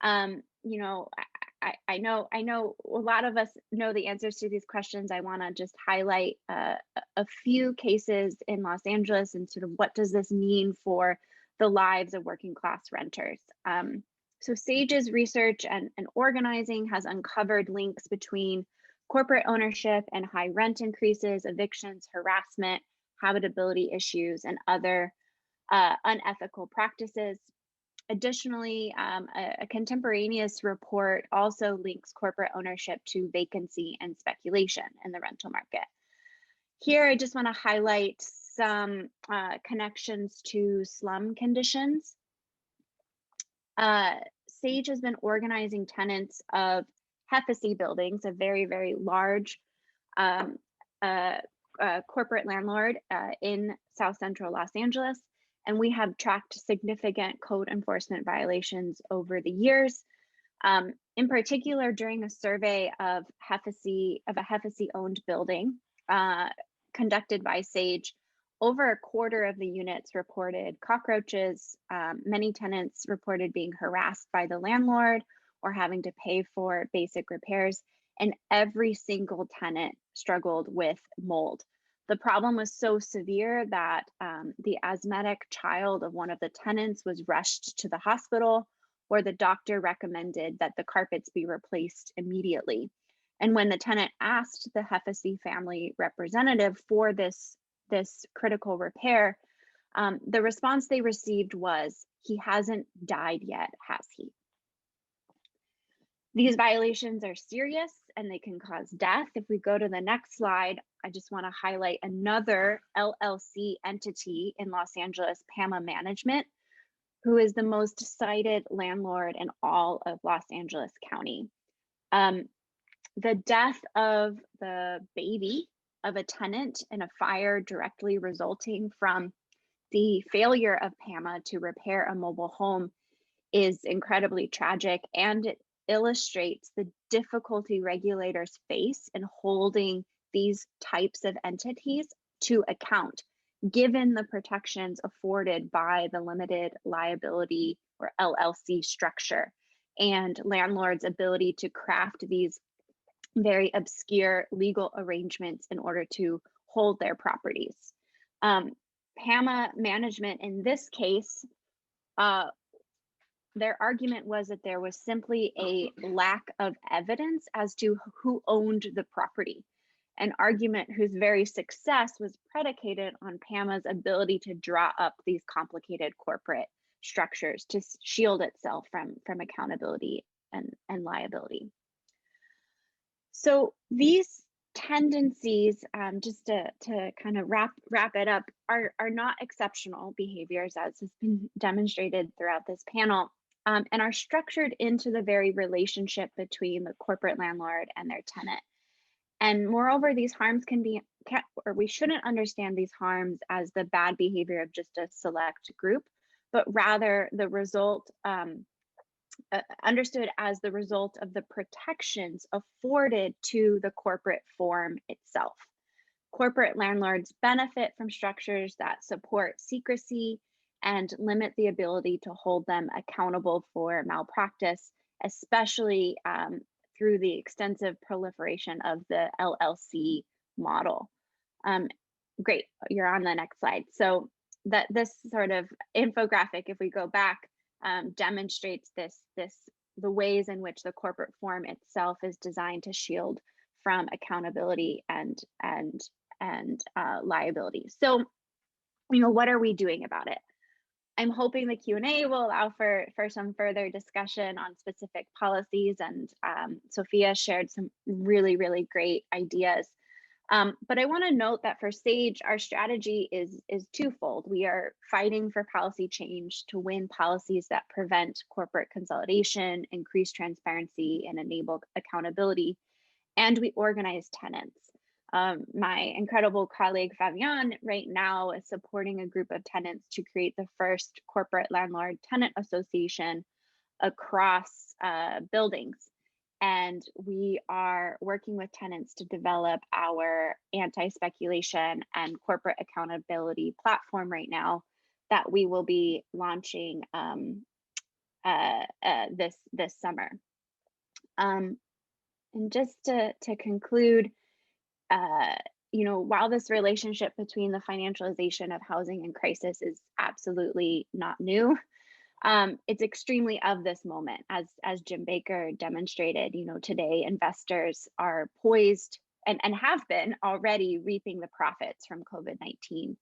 I know a lot of us know the answers to these questions. I want to just highlight a few cases in Los Angeles and sort of what does this mean for the lives of working class renters. So SAJE's research and organizing has uncovered links between corporate ownership and high rent increases, evictions, harassment, habitability issues, and other unethical practices. Additionally, a contemporaneous report also links corporate ownership to vacancy and speculation in the rental market. Here, I just want to highlight some connections to slum conditions. SAJE has been organizing tenants of Hefesi buildings, a very, very large corporate landlord in South Central Los Angeles. And we have tracked significant code enforcement violations over the years. In particular, during a survey of a Hefesi-owned building conducted by SAJE, over a quarter of the units reported cockroaches. Many tenants reported being harassed by the landlord or having to pay for basic repairs, and every single tenant struggled with mold. The problem was so severe that the asthmatic child of one of the tenants was rushed to the hospital, where the doctor recommended that the carpets be replaced immediately. And when the tenant asked the Hefesi family representative for this critical repair, the response they received was, "He hasn't died yet, has he?" These violations are serious and they can cause death. If we go to the next slide, I just want to highlight another LLC entity in Los Angeles, PAMA Management, who is the most cited landlord in all of Los Angeles County. The death of the baby of a tenant in a fire directly resulting from the failure of PAMA to repair a mobile home is incredibly tragic, and it illustrates the difficulty regulators face in holding these types of entities to account, given the protections afforded by the limited liability or LLC structure and landlords' ability to craft these very obscure legal arrangements in order to hold their properties. PAMA Management in this case, their argument was that there was simply a lack of evidence as to who owned the property. an argument whose very success was predicated on PAMA's ability to draw up these complicated corporate structures to shield itself from accountability and liability. So these tendencies, just to kind of wrap it up, are not exceptional behaviors, as has been demonstrated throughout this panel, and are structured into the very relationship between the corporate landlord and their tenant. And moreover, these harms we shouldn't understand these harms as the bad behavior of just a select group, but rather the result, understood as the result of the protections afforded to the corporate form itself. Corporate landlords benefit from structures that support secrecy and limit the ability to hold them accountable for malpractice, especially through the extensive proliferation of the LLC model. Great, you're on the next slide. So this sort of infographic, if we go back, demonstrates the ways in which the corporate form itself is designed to shield from accountability and liability. So, what are we doing about it? I'm hoping the Q&A will allow for some further discussion on specific policies, and Sofía shared some really, really great ideas. But I want to note that for SAJE, our strategy is twofold. We are fighting for policy change to win policies that prevent corporate consolidation, increase transparency, and enable accountability. And we organize tenants. My incredible colleague Fabian right now is supporting a group of tenants to create the first corporate landlord tenant association across buildings. And we are working with tenants to develop our anti-speculation and corporate accountability platform right now that we will be launching this summer. And just to conclude, while this relationship between the financialization of housing and crisis is absolutely not new, it's extremely of this moment, as Jim Baker demonstrated. Today investors are poised and have been already reaping the profits from COVID-19.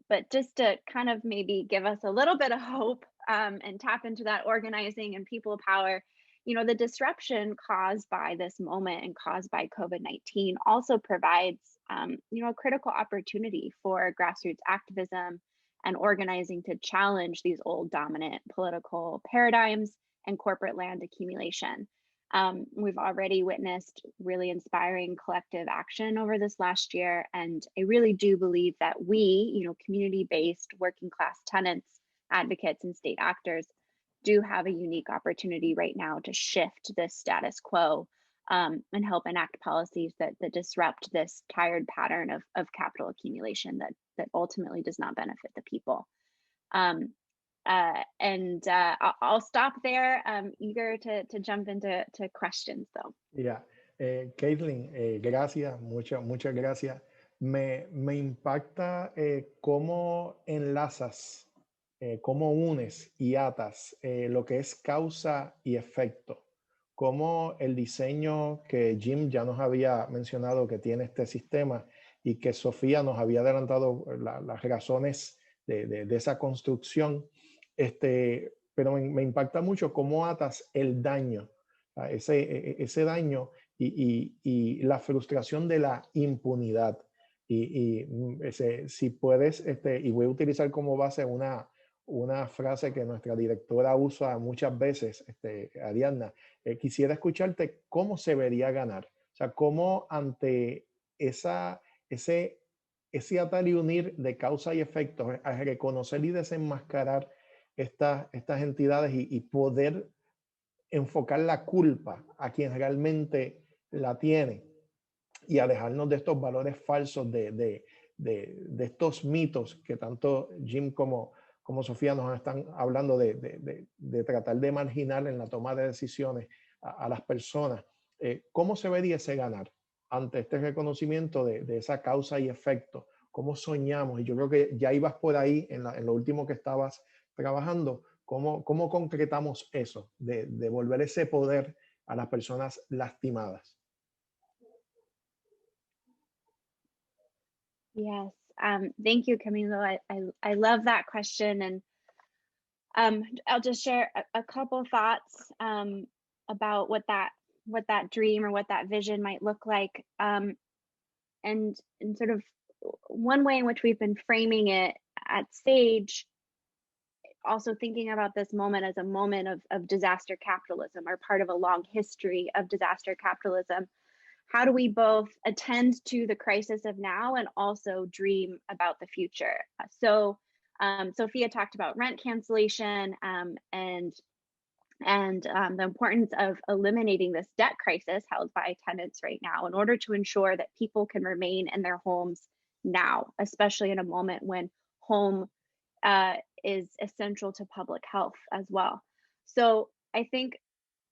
But just to kind of maybe give us a little bit of hope and tap into that organizing and people power, the disruption caused by this moment and caused by COVID-19 also provides, a critical opportunity for grassroots activism and organizing to challenge these old dominant political paradigms and corporate land accumulation. We've already witnessed really inspiring collective action over this last year, and I really do believe that we, community-based working class tenants, advocates, and state actors do have a unique opportunity right now to shift this status quo and help enact policies that disrupt this tired pattern of capital accumulation that ultimately does not benefit the people. I'll stop there. I'm eager to jump into questions though. Yeah, Kaitlyn, gracias, muchas gracias. Me impacta cómo enlazas, cómo unes y atas lo que es causa y efecto. Cómo el diseño que Jim ya nos había mencionado que tiene este sistema y que Sofía nos había adelantado las razones de esa construcción, pero me impacta mucho cómo atas el daño, ese daño y la frustración de la impunidad. Si puedes, y voy a utilizar como base una frase que nuestra directora usa muchas veces, Ariadna, quisiera escucharte cómo se vería ganar. O sea, cómo ante ese atar y unir de causa y efecto, a reconocer y desenmascarar estas entidades y poder enfocar la culpa a quien realmente la tiene y alejarnos de estos valores falsos, de estos mitos que tanto Jim como Sofía nos están hablando de tratar de marginar en la toma de decisiones a las personas. ¿Cómo se vería ese ganar ante este reconocimiento de esa causa y efecto? ¿Cómo soñamos? Y yo creo que ya ibas por ahí en lo último que estabas trabajando. ¿Cómo concretamos eso? De devolver ese poder a las personas lastimadas. Yes. Thank you, Camilo. I love that question, and I'll just share a couple thoughts about what that dream or what that vision might look like, and sort of one way in which we've been framing it at SAGE, also thinking about this moment as a moment of disaster capitalism, or part of a long history of disaster capitalism. How do we both attend to the crisis of now and also dream about the future? So Sofía talked about rent cancellation and the importance of eliminating this debt crisis held by tenants right now in order to ensure that people can remain in their homes now, especially in a moment when home is essential to public health as well. So I think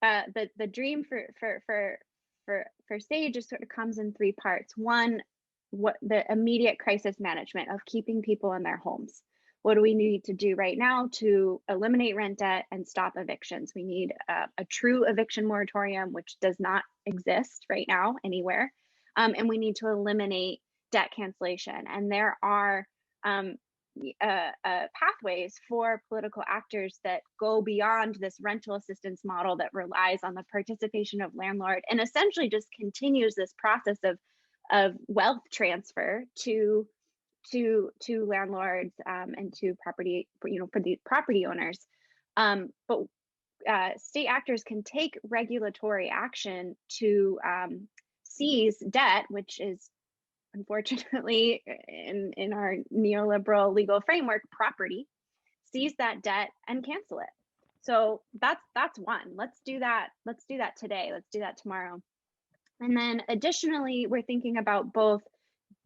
the dream for SAGE just sort of comes in three parts. One, what the immediate crisis management of keeping people in their homes. What do we need to do right now to eliminate rent debt and stop evictions? We need a true eviction moratorium, which does not exist right now anywhere. And we need to eliminate debt cancellation. And there are pathways for political actors that go beyond this rental assistance model that relies on the participation of landlord and essentially just continues this process of wealth transfer to landlords and to property, for the property owners. But state actors can take regulatory action to seize debt, which is unfortunately in our neoliberal legal framework, property, seize that debt and cancel it. So that's one. Let's do that. Let's do that today. Let's do that tomorrow. And then additionally, we're thinking about both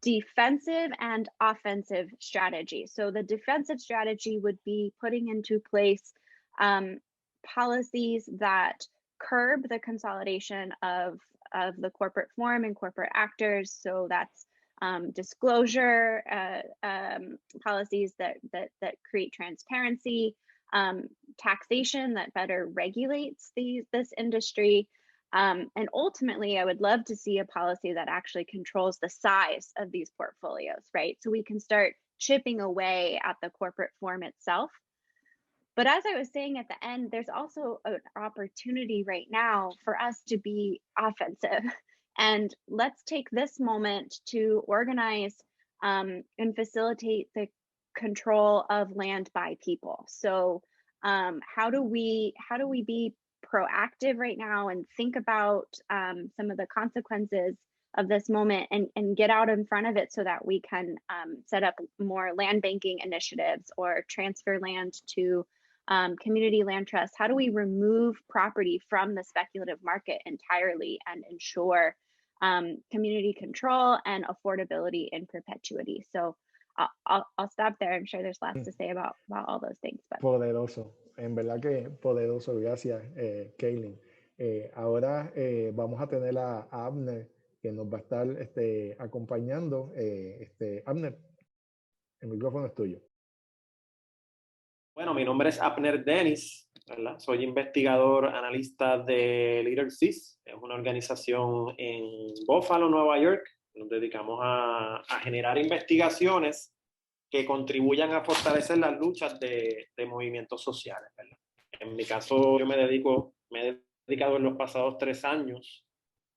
defensive and offensive strategy. So the defensive strategy would be putting into place policies that curb the consolidation of the corporate form and corporate actors. So that's disclosure policies that create transparency, taxation that better regulates this industry. And ultimately, I would love to see a policy that actually controls the size of these portfolios, right? So we can start chipping away at the corporate form itself. But as I was saying at the end, there's also an opportunity right now for us to be offensive. And let's take this moment to organize and facilitate the control of land by people. So how do we be proactive right now and think about some of the consequences of this moment and get out in front of it so that we can set up more land banking initiatives or transfer land to community land trusts? How do we remove property from the speculative market entirely and ensure community control and affordability in perpetuity? So I'll stop there. I'm sure there's lots to say about all those things. But. Poderoso, en verdad que poderoso. Gracias, Kaitlyn. Ahora vamos a tener a Abner, que nos va a estar acompañando. Abner, el micrófono es tuyo. Bueno, mi nombre es Abner Dennis, ¿verdad? Soy investigador, analista de Leader CIS. Es una organización en Buffalo, Nueva York. Nos dedicamos a generar investigaciones que contribuyan a fortalecer las luchas de movimientos sociales, ¿verdad? En mi caso, yo me he dedicado en los pasados 3 años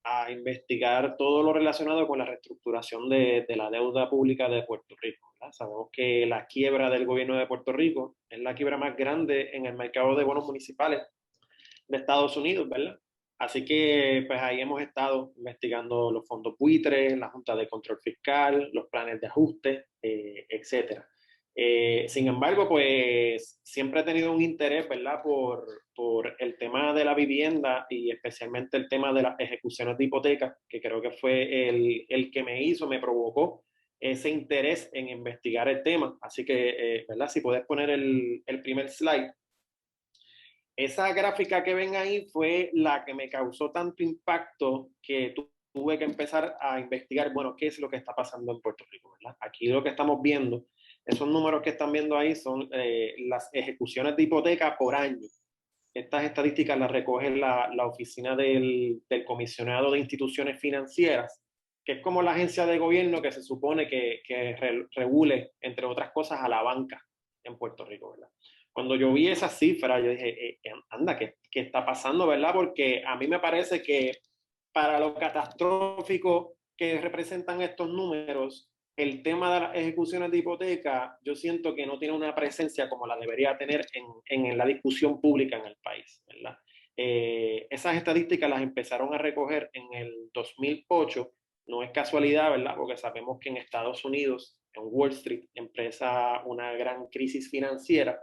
a investigar todo lo relacionado con la reestructuración de la deuda pública de Puerto Rico, ¿verdad? Sabemos que la quiebra del gobierno de Puerto Rico es la quiebra más grande en el mercado de bonos municipales de Estados Unidos, ¿verdad? Así que pues ahí hemos estado investigando los fondos buitres, la Junta de Control Fiscal, los planes de ajuste, etcétera. Sin embargo, pues siempre he tenido un interés, ¿verdad?, por el tema de la vivienda y especialmente el tema de las ejecuciones de hipoteca, que creo que fue el que me provocó ese interés en investigar el tema. Así que, ¿verdad?, si puedes poner el primer slide. Esa gráfica que ven ahí fue la que me causó tanto impacto que tuve que empezar a investigar, bueno, qué es lo que está pasando en Puerto Rico, ¿verdad? Aquí lo que estamos viendo, esos números que están viendo ahí son las ejecuciones de hipoteca por año. Estas estadísticas las recoge la oficina del comisionado de instituciones financieras que es como la agencia de gobierno que se supone que regule, entre otras cosas, a la banca en Puerto Rico, ¿verdad? Cuando yo vi esa cifra, yo dije, anda, ¿qué está pasando, verdad? Porque a mí me parece que para lo catastrófico que representan estos números, el tema de las ejecuciones de hipoteca, yo siento que no tiene una presencia como la debería tener en la discusión pública en el país, ¿verdad? Esas estadísticas las empezaron a recoger en el 2008, no es casualidad, ¿verdad? Porque sabemos que en Estados Unidos, en Wall Street, empieza una gran crisis financiera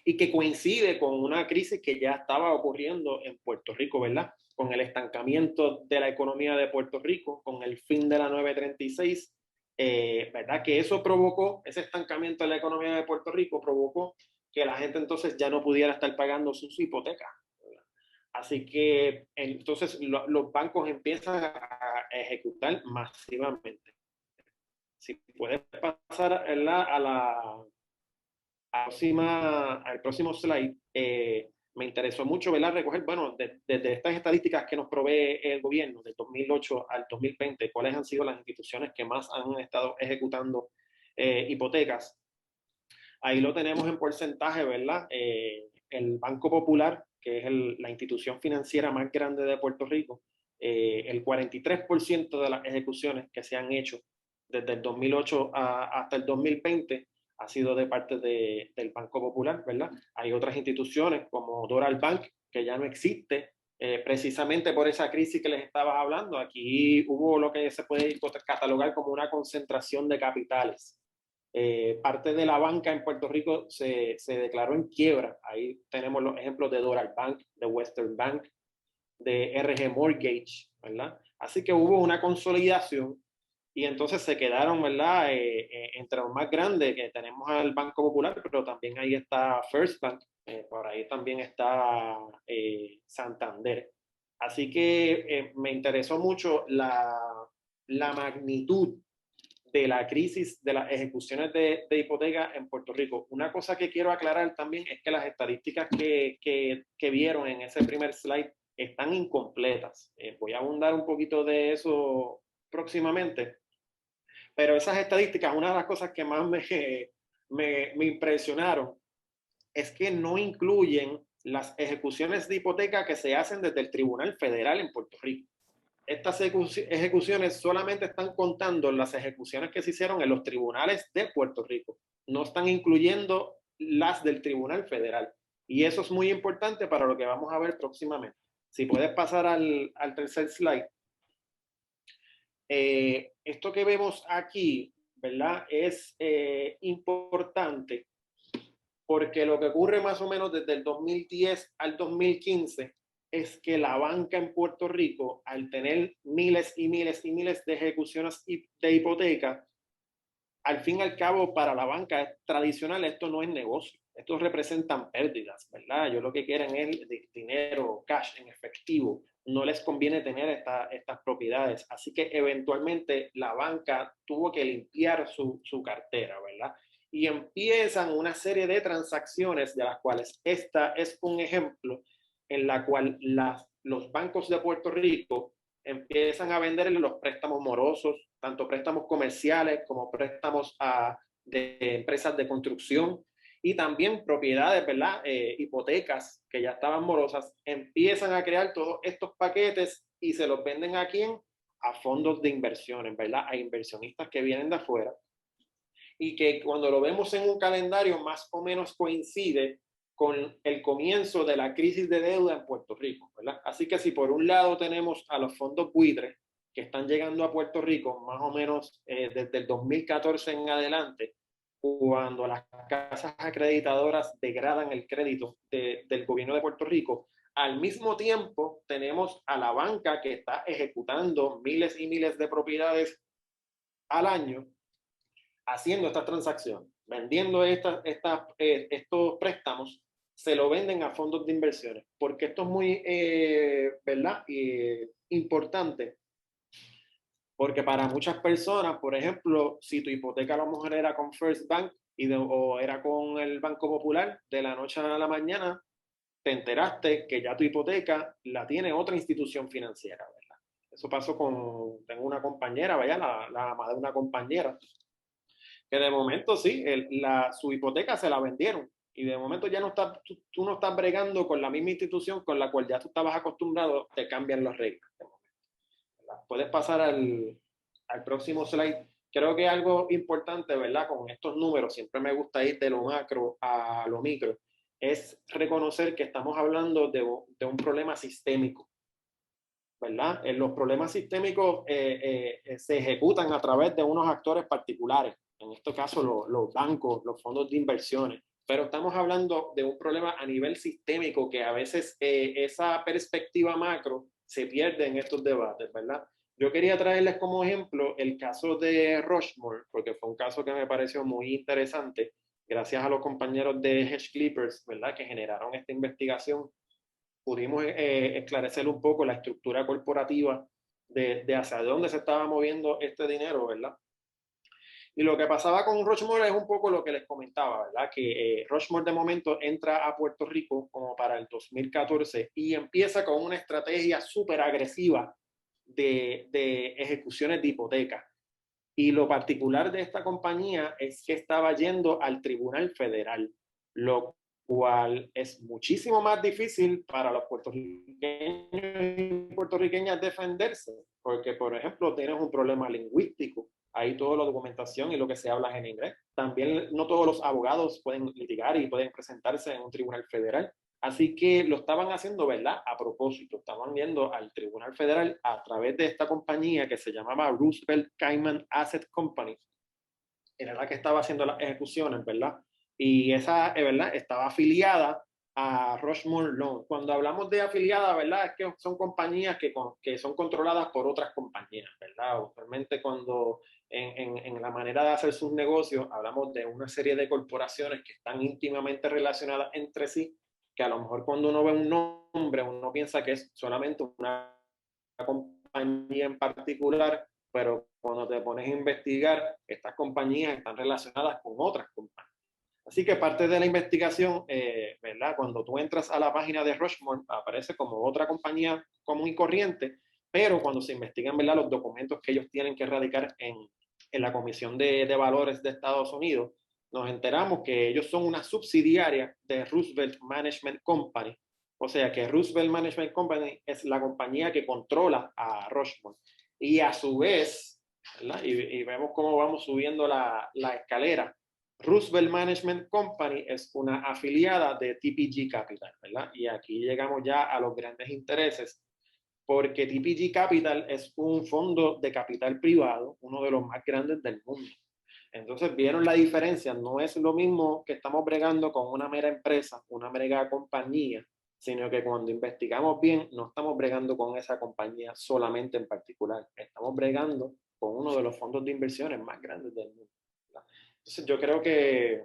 y que coincide con una crisis que ya estaba ocurriendo en Puerto Rico, ¿verdad? Con el estancamiento de la economía de Puerto Rico, con el fin de la 936, ¿verdad? Que eso provocó, ese estancamiento de la economía de Puerto Rico provocó que la gente entonces ya no pudiera estar pagando sus hipotecas, ¿verdad? Así que entonces los bancos empiezan a ejecutar masivamente. Si puedes pasar al próximo slide, me interesó mucho, ¿verdad? Recoger, bueno, desde estas estadísticas que nos provee el gobierno del 2008 al 2020, cuáles han sido las instituciones que más han estado ejecutando hipotecas. Ahí lo tenemos en porcentaje, ¿verdad? El Banco Popular, que es la institución financiera más grande de Puerto Rico, el 43% de las ejecuciones que se han hecho desde el 2008 hasta el 2020 ha sido de parte del Banco Popular, ¿verdad? Hay otras instituciones como Doral Bank, que ya no existe, precisamente por esa crisis que les estaba hablando. Aquí hubo lo que se puede catalogar como una concentración de capitales. Parte de la banca en Puerto Rico se declaró en quiebra. Ahí tenemos los ejemplos de Doral Bank, de Western Bank, de RG Mortgage, ¿verdad? Así que hubo una consolidación y entonces se quedaron, ¿verdad? Entre los más grandes, que tenemos al Banco Popular, pero también ahí está First Bank, por ahí también está Santander. Así que me interesó mucho la magnitud de la crisis de las ejecuciones de hipoteca en Puerto Rico. Una cosa que quiero aclarar también es que las estadísticas que vieron en ese primer slide están incompletas. Voy a abundar un poquito de eso próximamente. Pero esas estadísticas, una de las cosas que más me impresionaron es que no incluyen las ejecuciones de hipoteca que se hacen desde el Tribunal Federal en Puerto Rico. Estas ejecuciones solamente están contando las ejecuciones que se hicieron en los tribunales de Puerto Rico. No están incluyendo las del Tribunal Federal. Y eso es muy importante para lo que vamos a ver próximamente. Si puedes pasar al tercer slide. Esto que vemos aquí, ¿verdad? Es importante porque lo que ocurre más o menos desde el 2010 al 2015 es que la banca en Puerto Rico, al tener miles y miles y miles de ejecuciones de hipoteca, al fin y al cabo para la banca tradicional esto no es negocio, estos representan pérdidas, ¿verdad? Ellos lo que quieren es dinero, cash en efectivo, no les conviene tener estas propiedades, así que eventualmente la banca tuvo que limpiar su cartera, ¿verdad? Y empiezan una serie de transacciones de las cuales esta es un ejemplo en la cual los bancos de Puerto Rico empiezan a venderle los préstamos morosos, tanto préstamos comerciales como préstamos de empresas de construcción y también propiedades, ¿verdad? Hipotecas que ya estaban morosas, empiezan a crear todos estos paquetes y se los venden ¿a quién? A fondos de inversiones, ¿verdad? A inversionistas que vienen de afuera y que cuando lo vemos en un calendario más o menos coincide con el comienzo de la crisis de deuda en Puerto Rico, ¿verdad? Así que si por un lado tenemos a los fondos buitres que están llegando a Puerto Rico más o menos desde el 2014 en adelante, cuando las casas acreditadoras degradan el crédito del gobierno de Puerto Rico, al mismo tiempo tenemos a la banca que está ejecutando miles y miles de propiedades al año, haciendo estas transacciones, vendiendo estos préstamos, se lo venden a fondos de inversiones, porque esto es muy, ¿verdad? Importante, porque para muchas personas, por ejemplo, si tu hipoteca a lo mejor era con First Bank o era con el Banco Popular, de la noche a la mañana te enteraste que ya tu hipoteca la tiene otra institución financiera, ¿verdad? Eso pasó tengo una compañera, vaya, la mamá de una compañera, que de momento sí, su hipoteca se la vendieron. Y de momento ya no estás, tú no estás bregando con la misma institución con la cual ya tú estabas acostumbrado, te cambian las reglas. Puedes pasar al próximo slide. Creo que algo importante, ¿verdad? Con estos números, siempre me gusta ir de lo macro a lo micro, es reconocer que estamos hablando de un problema sistémico, ¿verdad? Los problemas sistémicos se ejecutan a través de unos actores particulares, en este caso los bancos, los fondos de inversiones, pero estamos hablando de un problema a nivel sistémico que a veces esa perspectiva macro se pierde en estos debates, ¿verdad? Yo quería traerles como ejemplo el caso de Rushmore, porque fue un caso que me pareció muy interesante, gracias a los compañeros de Hedge Clippers, ¿verdad? Que generaron esta investigación. Pudimos esclarecer un poco la estructura corporativa de hacia dónde se estaba moviendo este dinero, ¿verdad? Y lo que pasaba con Rushmore es un poco lo que les comentaba, ¿verdad? Que Rushmore de momento entra a Puerto Rico como para el 2014 y empieza con una estrategia súper agresiva de ejecuciones de hipoteca. Y lo particular de esta compañía es que estaba yendo al Tribunal Federal, lo cual es muchísimo más difícil para los puertorriqueños y puertorriqueñas defenderse, porque, por ejemplo, tienes un problema lingüístico. Ahí toda la documentación y lo que se habla es en inglés. También no todos los abogados pueden litigar y pueden presentarse en un tribunal federal. Así que lo estaban haciendo, ¿verdad? A propósito, estaban viendo al Tribunal Federal a través de esta compañía que se llamaba Roosevelt Cayman Asset Company. Era la que estaba haciendo las ejecuciones, ¿verdad? Y esa, ¿verdad? Estaba afiliada a Rushmore Loan. Cuando hablamos de afiliada, ¿verdad? Es que son compañías que son controladas por otras compañías, ¿verdad? Usualmente cuando en la manera de hacer sus negocios hablamos de una serie de corporaciones que están íntimamente relacionadas entre sí, que a lo mejor cuando uno ve un nombre, uno piensa que es solamente una compañía en particular, pero cuando te pones a investigar, estas compañías están relacionadas con otras compañías. Así que parte de la investigación, ¿verdad? Cuando tú entras a la página de Rushmore, aparece como otra compañía común y corriente, pero cuando se investigan, ¿verdad?, los documentos que ellos tienen que erradicar en la Comisión de Valores de Estados Unidos, nos enteramos que ellos son una subsidiaria de Roosevelt Management Company. O sea que Roosevelt Management Company es la compañía que controla a Rushmore. Y a su vez, ¿verdad? Y vemos cómo vamos subiendo la escalera. Roosevelt Management Company es una afiliada de TPG Capital, ¿verdad? Y aquí llegamos ya a los grandes intereses, porque TPG Capital es un fondo de capital privado, uno de los más grandes del mundo. Entonces, vieron la diferencia, no es lo mismo que estamos bregando con una mera empresa, una mera compañía, sino que cuando investigamos bien, no estamos bregando con esa compañía solamente en particular, estamos bregando con uno de los fondos de inversiones más grandes del mundo, ¿verdad? Entonces, yo creo que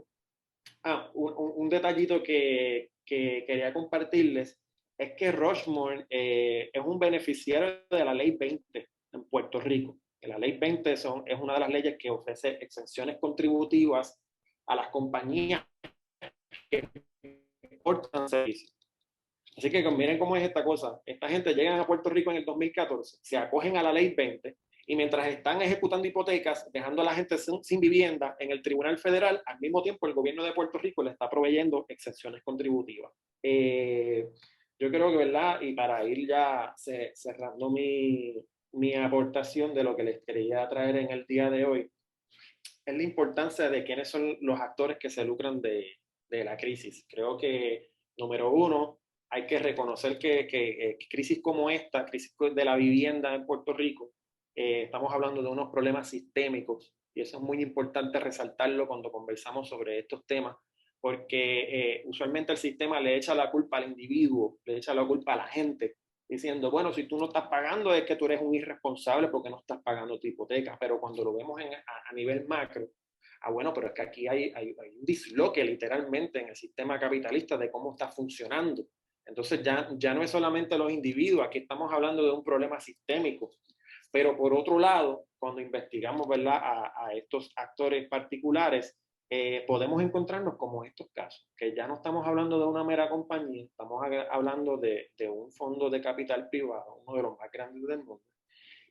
un detallito que quería compartirles es que Rushmore es un beneficiario de la Ley 20 en Puerto Rico. La Ley 20 es una de las leyes que ofrece exenciones contributivas a las compañías que exportan servicios. Así que miren cómo es esta cosa. Esta gente llega a Puerto Rico en el 2014, se acogen a la Ley 20 y mientras están ejecutando hipotecas, dejando a la gente sin vivienda en el Tribunal Federal, al mismo tiempo el gobierno de Puerto Rico le está proveyendo exenciones contributivas. Yo creo que, ¿verdad? Y para ir ya cerrando mi aportación de lo que les quería traer en el día de hoy, es la importancia de quiénes son los actores que se lucran de la crisis. Creo que, número uno, hay que reconocer que crisis como esta, crisis de la vivienda en Puerto Rico, estamos hablando de unos problemas sistémicos y eso es muy importante resaltarlo cuando conversamos sobre estos temas, porque usualmente el sistema le echa la culpa al individuo, le echa la culpa a la gente, diciendo, bueno, si tú no estás pagando es que tú eres un irresponsable porque no estás pagando tu hipoteca, pero cuando lo vemos a nivel macro, bueno, pero es que aquí hay un disloque literalmente en el sistema capitalista de cómo está funcionando. Entonces ya no es solamente los individuos, aquí estamos hablando de un problema sistémico. Pero por otro lado, cuando investigamos, ¿verdad?, a estos actores particulares, podemos encontrarnos como estos casos, que ya no estamos hablando de una mera compañía, estamos hablando de un fondo de capital privado, uno de los más grandes del mundo,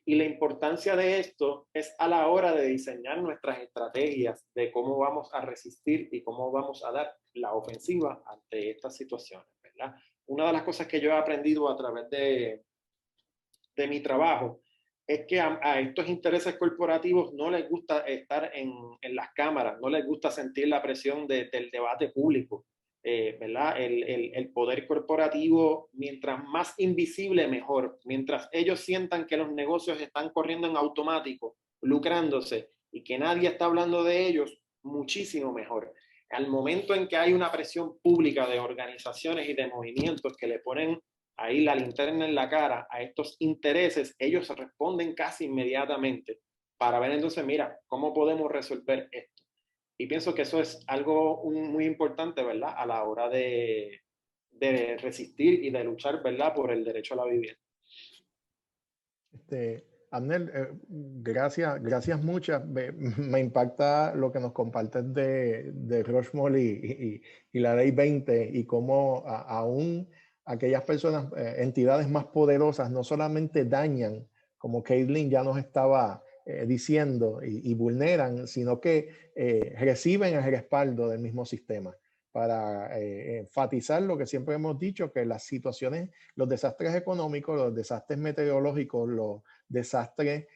Y la importancia de esto es a la hora de diseñar nuestras estrategias de cómo vamos a resistir y cómo vamos a dar la ofensiva ante estas situaciones, ¿verdad? Una de las cosas que yo he aprendido a través de mi trabajo es que a estos intereses corporativos no les gusta estar en las cámaras, no les gusta sentir la presión del debate público, ¿verdad? El poder corporativo, mientras más invisible, mejor. Mientras ellos sientan que los negocios están corriendo en automático, lucrándose, y que nadie está hablando de ellos, muchísimo mejor. Al momento en que hay una presión pública de organizaciones y de movimientos que le ponen ahí la linterna en la cara a estos intereses, ellos responden casi inmediatamente para ver entonces, mira, ¿cómo podemos resolver esto? Y pienso que eso es algo muy importante, ¿verdad? A la hora de resistir y de luchar, ¿verdad? Por el derecho a la vivienda. Abner, gracias muchas. Me impacta lo que nos compartes de Rushmore y la ley 20 y cómo aún aquellas personas, entidades más poderosas, no solamente dañan, como Kaitlyn ya nos estaba diciendo, y vulneran, sino que reciben el respaldo del mismo sistema para enfatizar lo que siempre hemos dicho, que las situaciones, los desastres económicos, los desastres meteorológicos, los desastres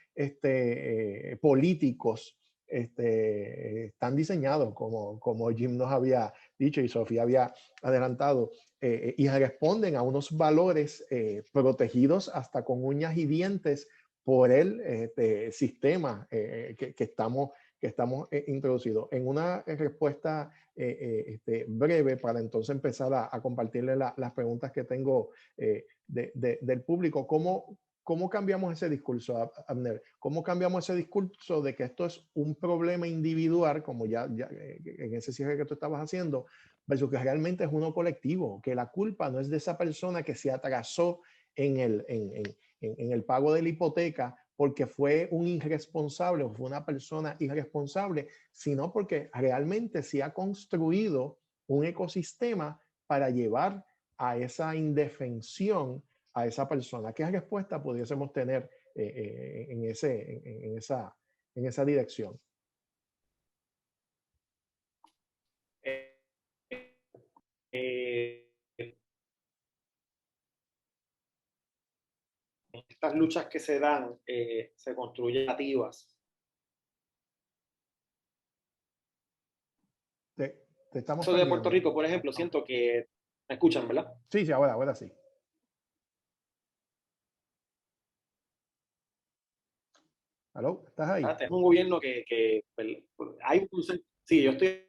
políticos, están diseñados, como Jim nos había dicho y Sofía había adelantado, y responden a unos valores protegidos hasta con uñas y dientes por el sistema que estamos introducidos. En una respuesta breve, para entonces empezar a compartirle las preguntas que tengo del público, ¿cómo cambiamos ese discurso, Abner? ¿Cómo cambiamos ese discurso de que esto es un problema individual, como ya en ese cierre que tú estabas haciendo, versus que realmente es uno colectivo, que la culpa no es de esa persona que se atrasó en el pago de la hipoteca porque fue un irresponsable o fue una persona irresponsable, sino porque realmente se ha construido un ecosistema para llevar a esa indefensión a esa persona. ¿Qué respuesta pudiésemos tener en esa dirección? Estas luchas que se dan se construyen nativas. Te estamos Eso de Puerto perdiendo. Rico, por ejemplo, siento que me escuchan, ¿verdad? Sí, ahora sí. ¿Aló? ¿Estás ahí? Es un gobierno que hay un concepto. Sí, yo estoy.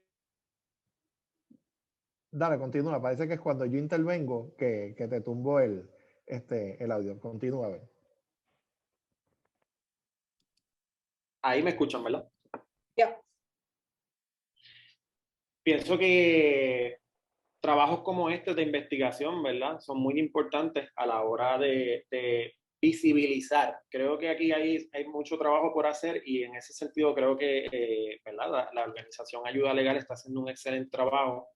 Dale, continúa. Parece que es cuando yo intervengo que te tumbo el audio. Continúa, a ver. Ahí me escuchan, ¿verdad? Yeah. Pienso que trabajos como este de investigación, ¿verdad? Son muy importantes a la hora de visibilizar. Creo que aquí hay mucho trabajo por hacer y en ese sentido creo que ¿verdad? La organización Ayuda Legal está haciendo un excelente trabajo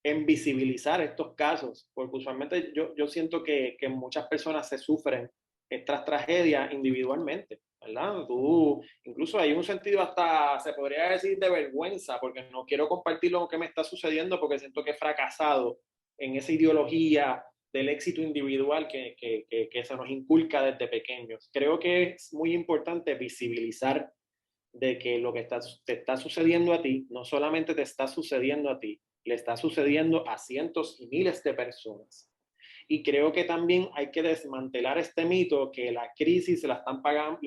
en visibilizar estos casos, porque usualmente yo siento que muchas personas se sufren estas tragedias individualmente, ¿verdad? Incluso hay un sentido hasta, se podría decir, de vergüenza, porque no quiero compartir lo que me está sucediendo porque siento que he fracasado en esa ideología del éxito individual que se nos inculca desde pequeños. Creo que es muy importante visibilizar de que lo que te está sucediendo a ti, no solamente te está sucediendo a ti, le está sucediendo a cientos y miles de personas. Y creo que también hay que desmantelar este mito que la crisis la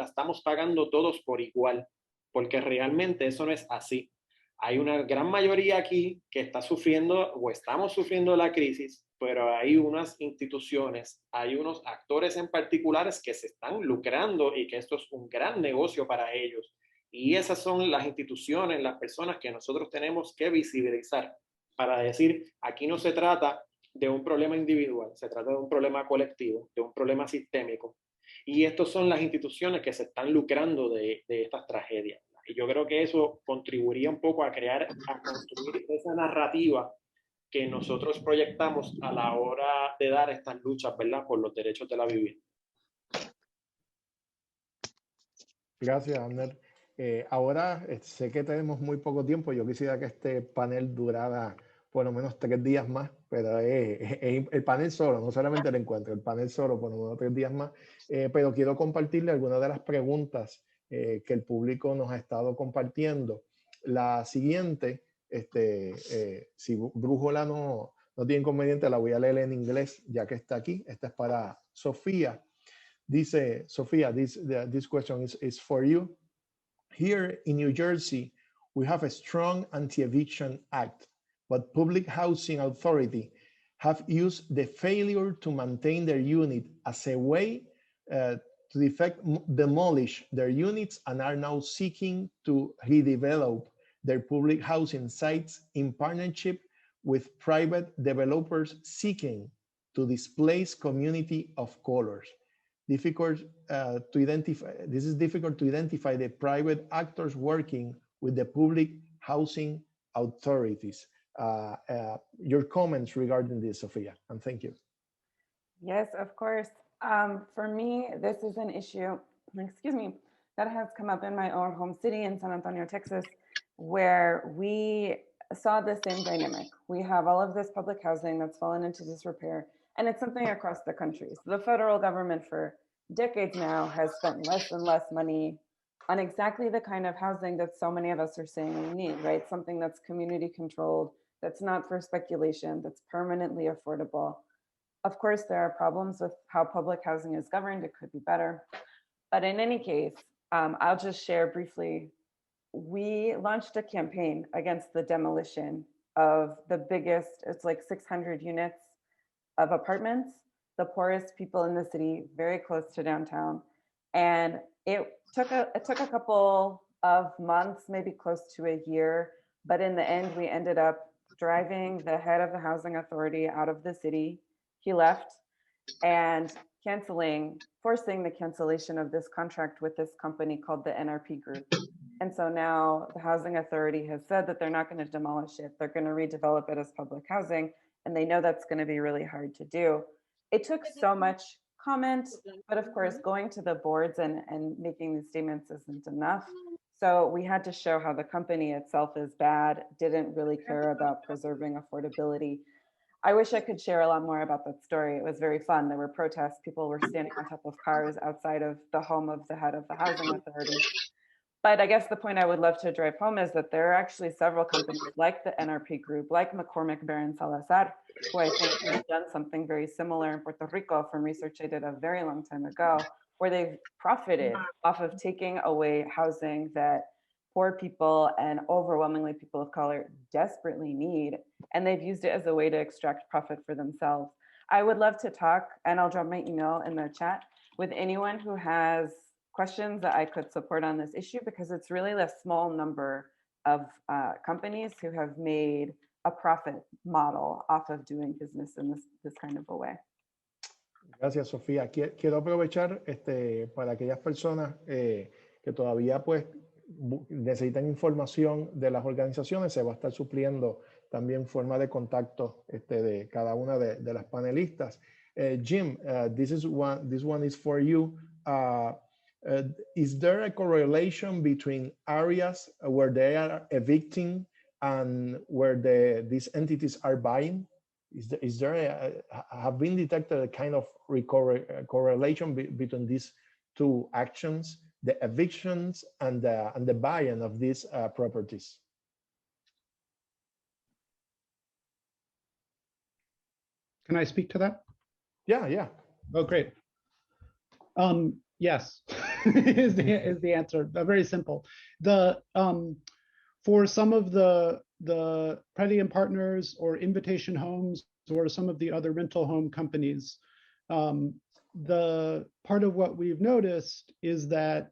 estamos pagando todos por igual, porque realmente eso no es así. Hay una gran mayoría aquí que está sufriendo o estamos sufriendo la crisis, pero hay unas instituciones, hay unos actores en particulares que se están lucrando y que esto es un gran negocio para ellos. Y esas son las instituciones, las personas que nosotros tenemos que visibilizar para decir, aquí no se trata de un problema individual, se trata de un problema colectivo, de un problema sistémico. Y estas son las instituciones que se están lucrando de estas tragedias. Y yo creo que eso contribuiría un poco a construir esa narrativa que nosotros proyectamos a la hora de dar estas luchas, ¿verdad? Por los derechos de la vivienda. Gracias, Abner. Ahora sé que tenemos muy poco tiempo. Yo quisiera que este panel durara por lo menos 3 días más, pero el panel solo, no solamente el encuentro, el panel solo por lo menos 3 días más. Pero quiero compartirle algunas de las preguntas que el público nos ha estado compartiendo. La siguiente, si Brújula no tiene inconveniente, la voy a leer en inglés ya que está aquí. Esta es para Sofía. Dice, Sofía, this question is for you. Here in New Jersey, we have a strong anti-eviction act, but public housing authority have used the failure to maintain their unit as a way to demolish their units and are now seeking to redevelop their public housing sites in partnership with private developers seeking to displace community of colors. Difficult to identify. This is difficult to identify the private actors working with the public housing authorities. Your comments regarding this, Sofía, and thank you. Yes, of course. For me, this is an issue, excuse me, that has come up in my own home city in San Antonio, Texas, where we saw the same dynamic. We have all of this public housing that's fallen into disrepair, and it's something across the country. So the federal government for decades now has spent less and less money on exactly the kind of housing that so many of us are saying we need, right? Something that's community controlled, that's not for speculation, that's permanently affordable. Of course, there are problems with how public housing is governed. It could be better. But in any case, I'll just share briefly. We launched a campaign against the demolition of the biggest, it's like 600 units of apartments, the poorest people in the city, very close to downtown. And it took a couple of months, maybe close to a year. But in the end, we ended up driving the head of the housing authority out of the city. He left, and forcing the cancellation of this contract with this company called the NRP Group. And so now the housing authority has said that they're not going to demolish it. They're going to redevelop it as public housing. And they know that's going to be really hard to do. It took so much comment, but of course, going to the boards and making these statements isn't enough. So we had to show how the company itself is bad, didn't really care about preserving affordability. I wish I could share a lot more about that story. It was very fun. There were protests. People were standing on top of cars outside of the home of the head of the housing authority. But I guess the point I would love to drive home is that there are actually several companies like the NRP Group, like McCormick Baron Salazar, who I think has done something very similar in Puerto Rico from research I did a very long time ago, where they've profited off of taking away housing that poor people and overwhelmingly people of color desperately need. And they've used it as a way to extract profit for themselves. I would love to talk, and I'll drop my email in the chat, with anyone who has questions that I could support on this issue, because it's really a small number of companies who have made a profit model off of doing business in this kind of a way. Gracias, Sofía. Quiero aprovechar para aquellas personas que todavía pues necesitan información de las organizaciones. Se va a estar supliendo también forma de contacto de cada una de las panelistas. Jim, this one is for you. Is there a correlation between areas where they are evicting and where these entities are buying? Have been detected a kind of correlation between these two actions, the evictions and the buying of these properties? Can I speak to that? Yeah. Oh, great. Yes, is the answer. Very simple. For some of the Pretium partners or Invitation Homes or some of the other rental home companies, the part of what we've noticed is that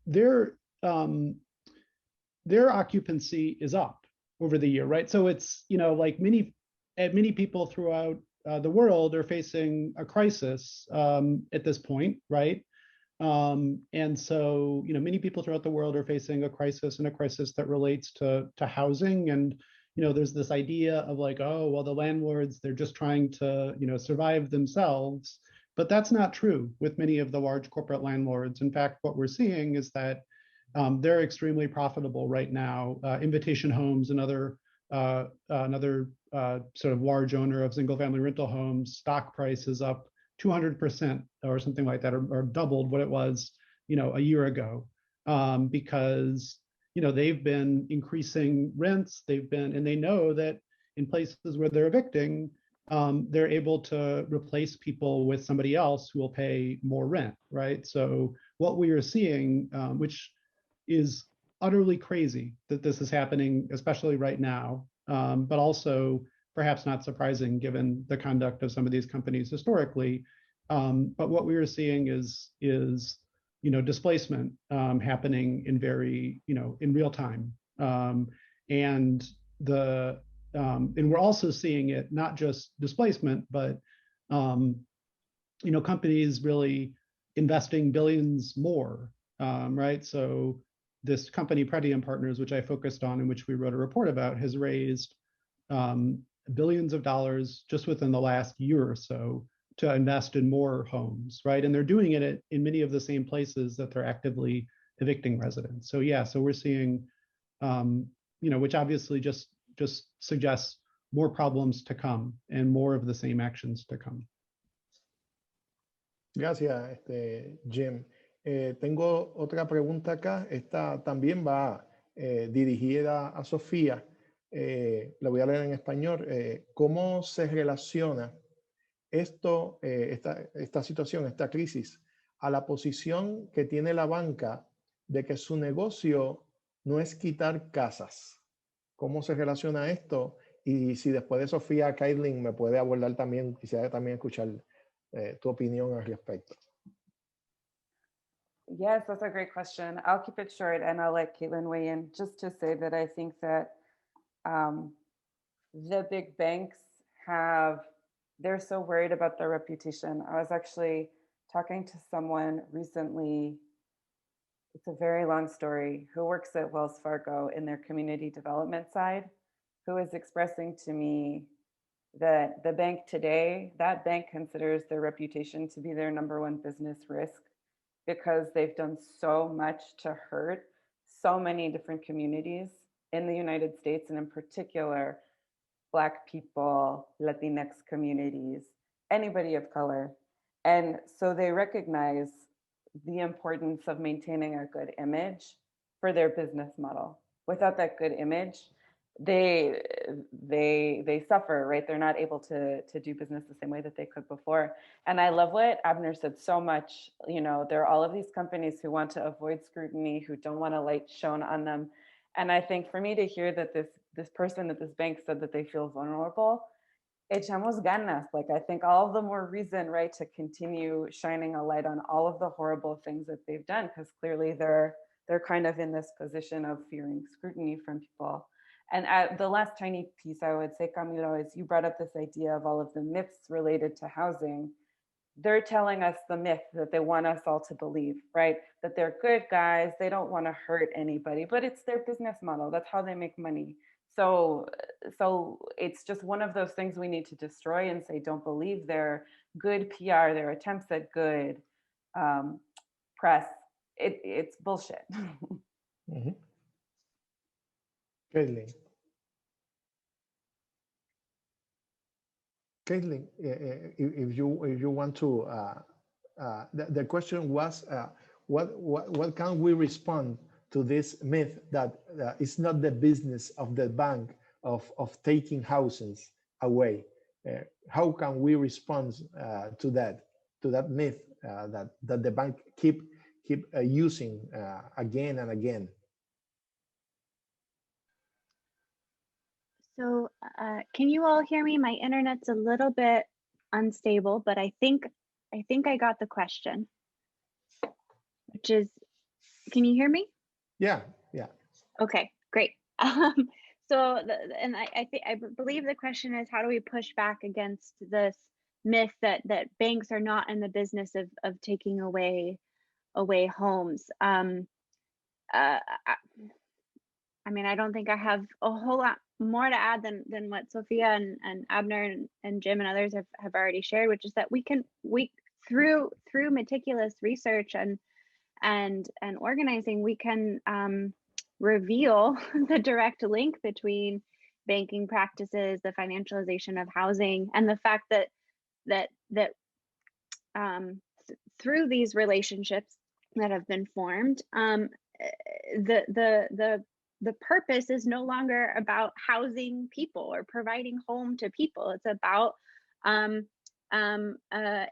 their occupancy is up over the year, right? So it's, like many people throughout the world are facing a crisis at this point, right? And so, many people throughout the world are facing a crisis, and a crisis that relates to housing. And, there's this idea of like, oh, well, the landlords, they're just trying to, survive themselves. But that's not true with many of the large corporate landlords. In fact, what we're seeing is that they're extremely profitable right now. Invitation Homes, another sort of large owner of single-family rental homes, stock price is up 200% or something like that, or doubled what it was, a year ago, because they've been increasing rents. And they know that in places where they're evicting, they're able to replace people with somebody else who will pay more rent, right? So what we are seeing, which is utterly crazy that this is happening, especially right now, but also perhaps not surprising given the conduct of some of these companies historically. But what we are seeing is displacement happening in in real time, and we're also seeing it not just displacement, but companies really investing billions more, right? So this company, Pretium Partners, which I focused on and which we wrote a report about, has raised billions of dollars just within the last year or so to invest in more homes, right? And they're doing it in many of the same places that they're actively evicting residents. So yeah, so we're seeing, which obviously just suggests more problems to come and more of the same actions to come. Gracias, Jim. Tengo otra pregunta acá. Esta también va dirigida a Sofía. La voy a leer en español. ¿Cómo se relaciona esta situación, esta crisis, a la posición que tiene la banca de que su negocio no es quitar casas? ¿Cómo se relaciona esto? Y si después de Sofía, Kaitlyn me puede abordar también, quisiera también escuchar tu opinión al respecto. Yes, that's a great question. I'll keep it short and I'll let Kaitlyn weigh in, just to say that I think that the big banks they're so worried about their reputation. I was actually talking to someone recently, it's a very long story, who works at Wells Fargo in their community development side, who is expressing to me that the bank today, that bank considers their reputation to be their #1 business risk, because they've done so much to hurt so many different communities in the United States, and in particular, Black people, Latinx communities, anybody of color. And so they recognize the importance of maintaining a good image for their business model. Without that good image, they suffer, right? They're not able to do business the same way that they could before. And I love what Abner said so much. There are all of these companies who want to avoid scrutiny, who don't want a light shown on them. And I think for me to hear that this person at this bank said that they feel vulnerable, echamos ganas. Like, I think all the more reason, right, to continue shining a light on all of the horrible things that they've done, because clearly they're kind of in this position of fearing scrutiny from people. And the last tiny piece I would say, Camilo, is you brought up this idea of all of the myths related to housing. They're telling us the myth that they want us all to believe, right? That they're good guys, they don't want to hurt anybody, but it's their business model. That's how they make money. So it's just one of those things we need to destroy and say, don't believe their good PR, their attempts at good press. It's bullshit. Mm-hmm. Kaitlyn. Kaitlyn, if you want to, the question was, what can we respond to this myth that it's not the business of the bank of taking houses away? How can we respond to that myth that the bank keep using again and again? So can you all hear me? My internet's a little bit unstable, but I think I got the question, which is, can you hear me? Yeah. Okay, great. So, I believe the question is, how do we push back against this myth that banks are not in the business of taking away homes? I mean, I don't think I have a whole lot more to add than what Sofía and Abner and Jim and others have already shared, which is that through meticulous research and organizing, we can reveal the direct link between banking practices, the financialization of housing, and the fact that through these relationships that have been formed, the purpose is no longer about housing people or providing home to people. It's about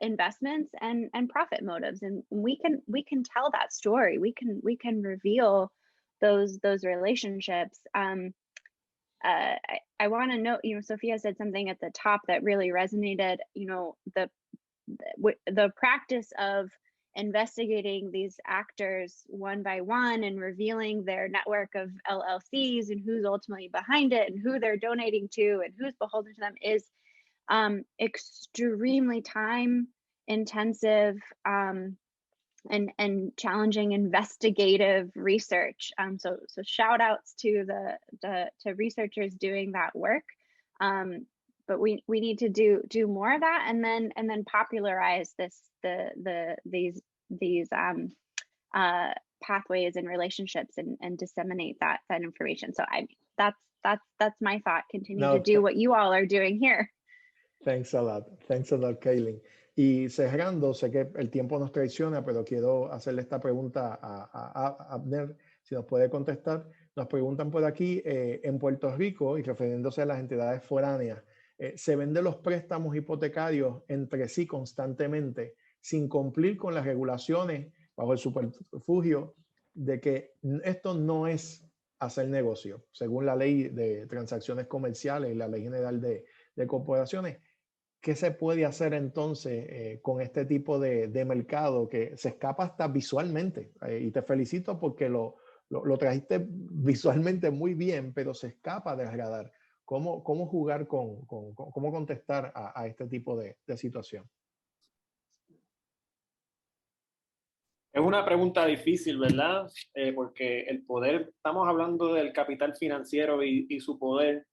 investments and profit motives, and we can tell that story. We can reveal those relationships. I want to note, Sofía said something at the top that really resonated. The practice of investigating these actors one by one and revealing their network of LLCs and who's ultimately behind it and who they're donating to and who's beholden to them is extremely time intensive and challenging investigative research. So shout outs to the researchers doing that work. But we need to do more of that, and then popularize these pathways and relationships and disseminate that information. So that's my thought. Continue to do what you all are doing here. Thanks a lot, Kaitlyn. Y cerrando, sé que el tiempo nos traiciona, pero quiero hacerle esta pregunta a Abner, si nos puede contestar. Nos preguntan por aquí, en Puerto Rico, y refiriéndose a las entidades foráneas, se venden los préstamos hipotecarios entre sí constantemente, sin cumplir con las regulaciones, bajo el subterfugio de que esto no es hacer negocio, según la ley de transacciones comerciales y la ley general de corporaciones. ¿Qué se puede hacer entonces con este tipo de mercado que se escapa hasta visualmente? Y te felicito porque lo trajiste visualmente muy bien, pero se escapa del radar. ¿Cómo jugar cómo contestar a este tipo de situación? Es una pregunta difícil, ¿verdad? Porque el poder, estamos hablando del capital financiero y su poder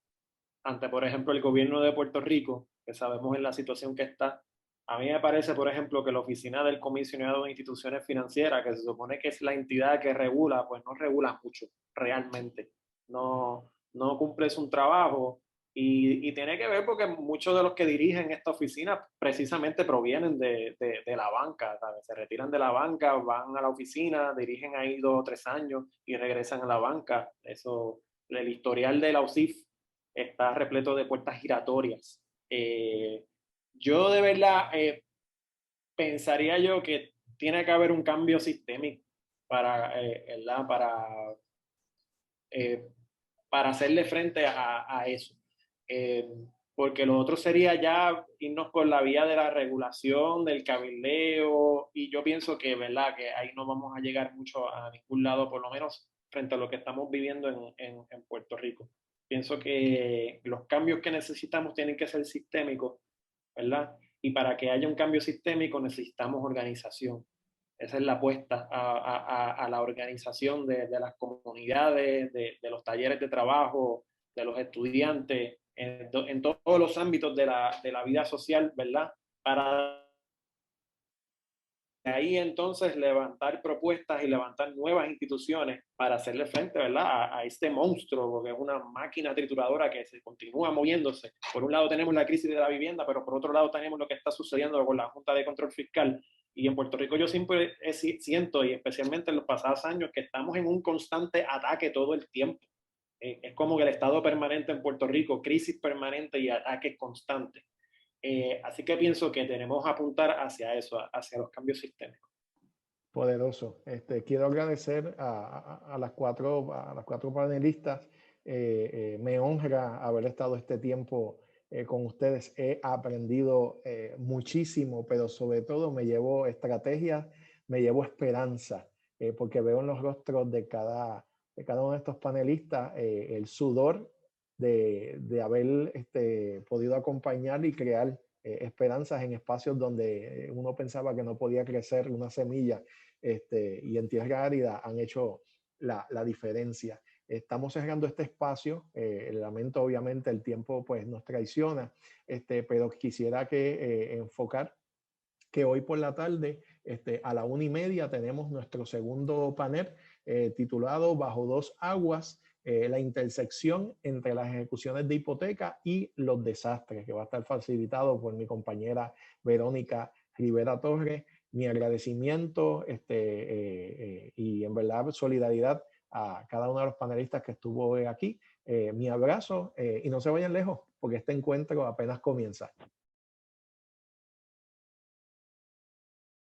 ante, por ejemplo, el gobierno de Puerto Rico, que sabemos en la situación que está. A mí me parece, por ejemplo, que la oficina del comisionado de instituciones financieras, que se supone que es la entidad que regula, pues no regula mucho realmente. No cumple un trabajo y tiene que ver porque muchos de los que dirigen esta oficina precisamente provienen de la banca, ¿sabes? Se retiran de la banca, van a la oficina, dirigen ahí 2 o 3 años y regresan a la banca. Eso, el historial de la UCIF está repleto de puertas giratorias. Yo de verdad pensaría yo que tiene que haber un cambio sistémico para hacerle frente a eso. Porque lo otro sería ya irnos por la vía de la regulación, del cabildeo, y yo pienso que, ¿verdad?, que ahí no vamos a llegar mucho a ningún lado, por lo menos frente a lo que estamos viviendo en Puerto Rico. Pienso que los cambios que necesitamos tienen que ser sistémicos, ¿verdad? Y para que haya un cambio sistémico necesitamos organización. Esa es la apuesta a la organización de las comunidades, de los talleres de trabajo, de los estudiantes, en todos los ámbitos de la vida social, ¿verdad? Para ahí entonces levantar propuestas y levantar nuevas instituciones para hacerle frente, ¿verdad?, a este monstruo, porque es una máquina trituradora que se continúa moviéndose. Por un lado tenemos la crisis de la vivienda, pero por otro lado tenemos lo que está sucediendo con la Junta de Control Fiscal. Y en Puerto Rico yo siempre siento, y especialmente en los pasados años, que estamos en un constante ataque todo el tiempo. Es como que el estado permanente en Puerto Rico, crisis permanente y ataques constantes. Así que pienso que tenemos que apuntar hacia eso, hacia los cambios sistémicos. Poderoso. Quiero agradecer a las cuatro panelistas. Me honra haber estado este tiempo con ustedes. He aprendido muchísimo, pero sobre todo me llevo estrategias, me llevo esperanza, porque veo en los rostros de cada uno de estos panelistas el sudor de haber podido acompañar y crear esperanzas en espacios donde uno pensaba que no podía crecer una semilla, y en tierra árida han hecho la diferencia. Estamos cerrando este espacio. Lamento, obviamente, el tiempo pues nos traiciona, pero quisiera enfocar que hoy por la tarde a la 1:30 tenemos nuestro segundo panel titulado Bajo dos aguas, la intersección entre las ejecuciones de hipoteca y los desastres, que va a estar facilitado por mi compañera Verónica Rivera Torres. Mi agradecimiento y en verdad solidaridad a cada uno de los panelistas que estuvo hoy aquí. Mi abrazo y no se vayan lejos porque este encuentro apenas comienza.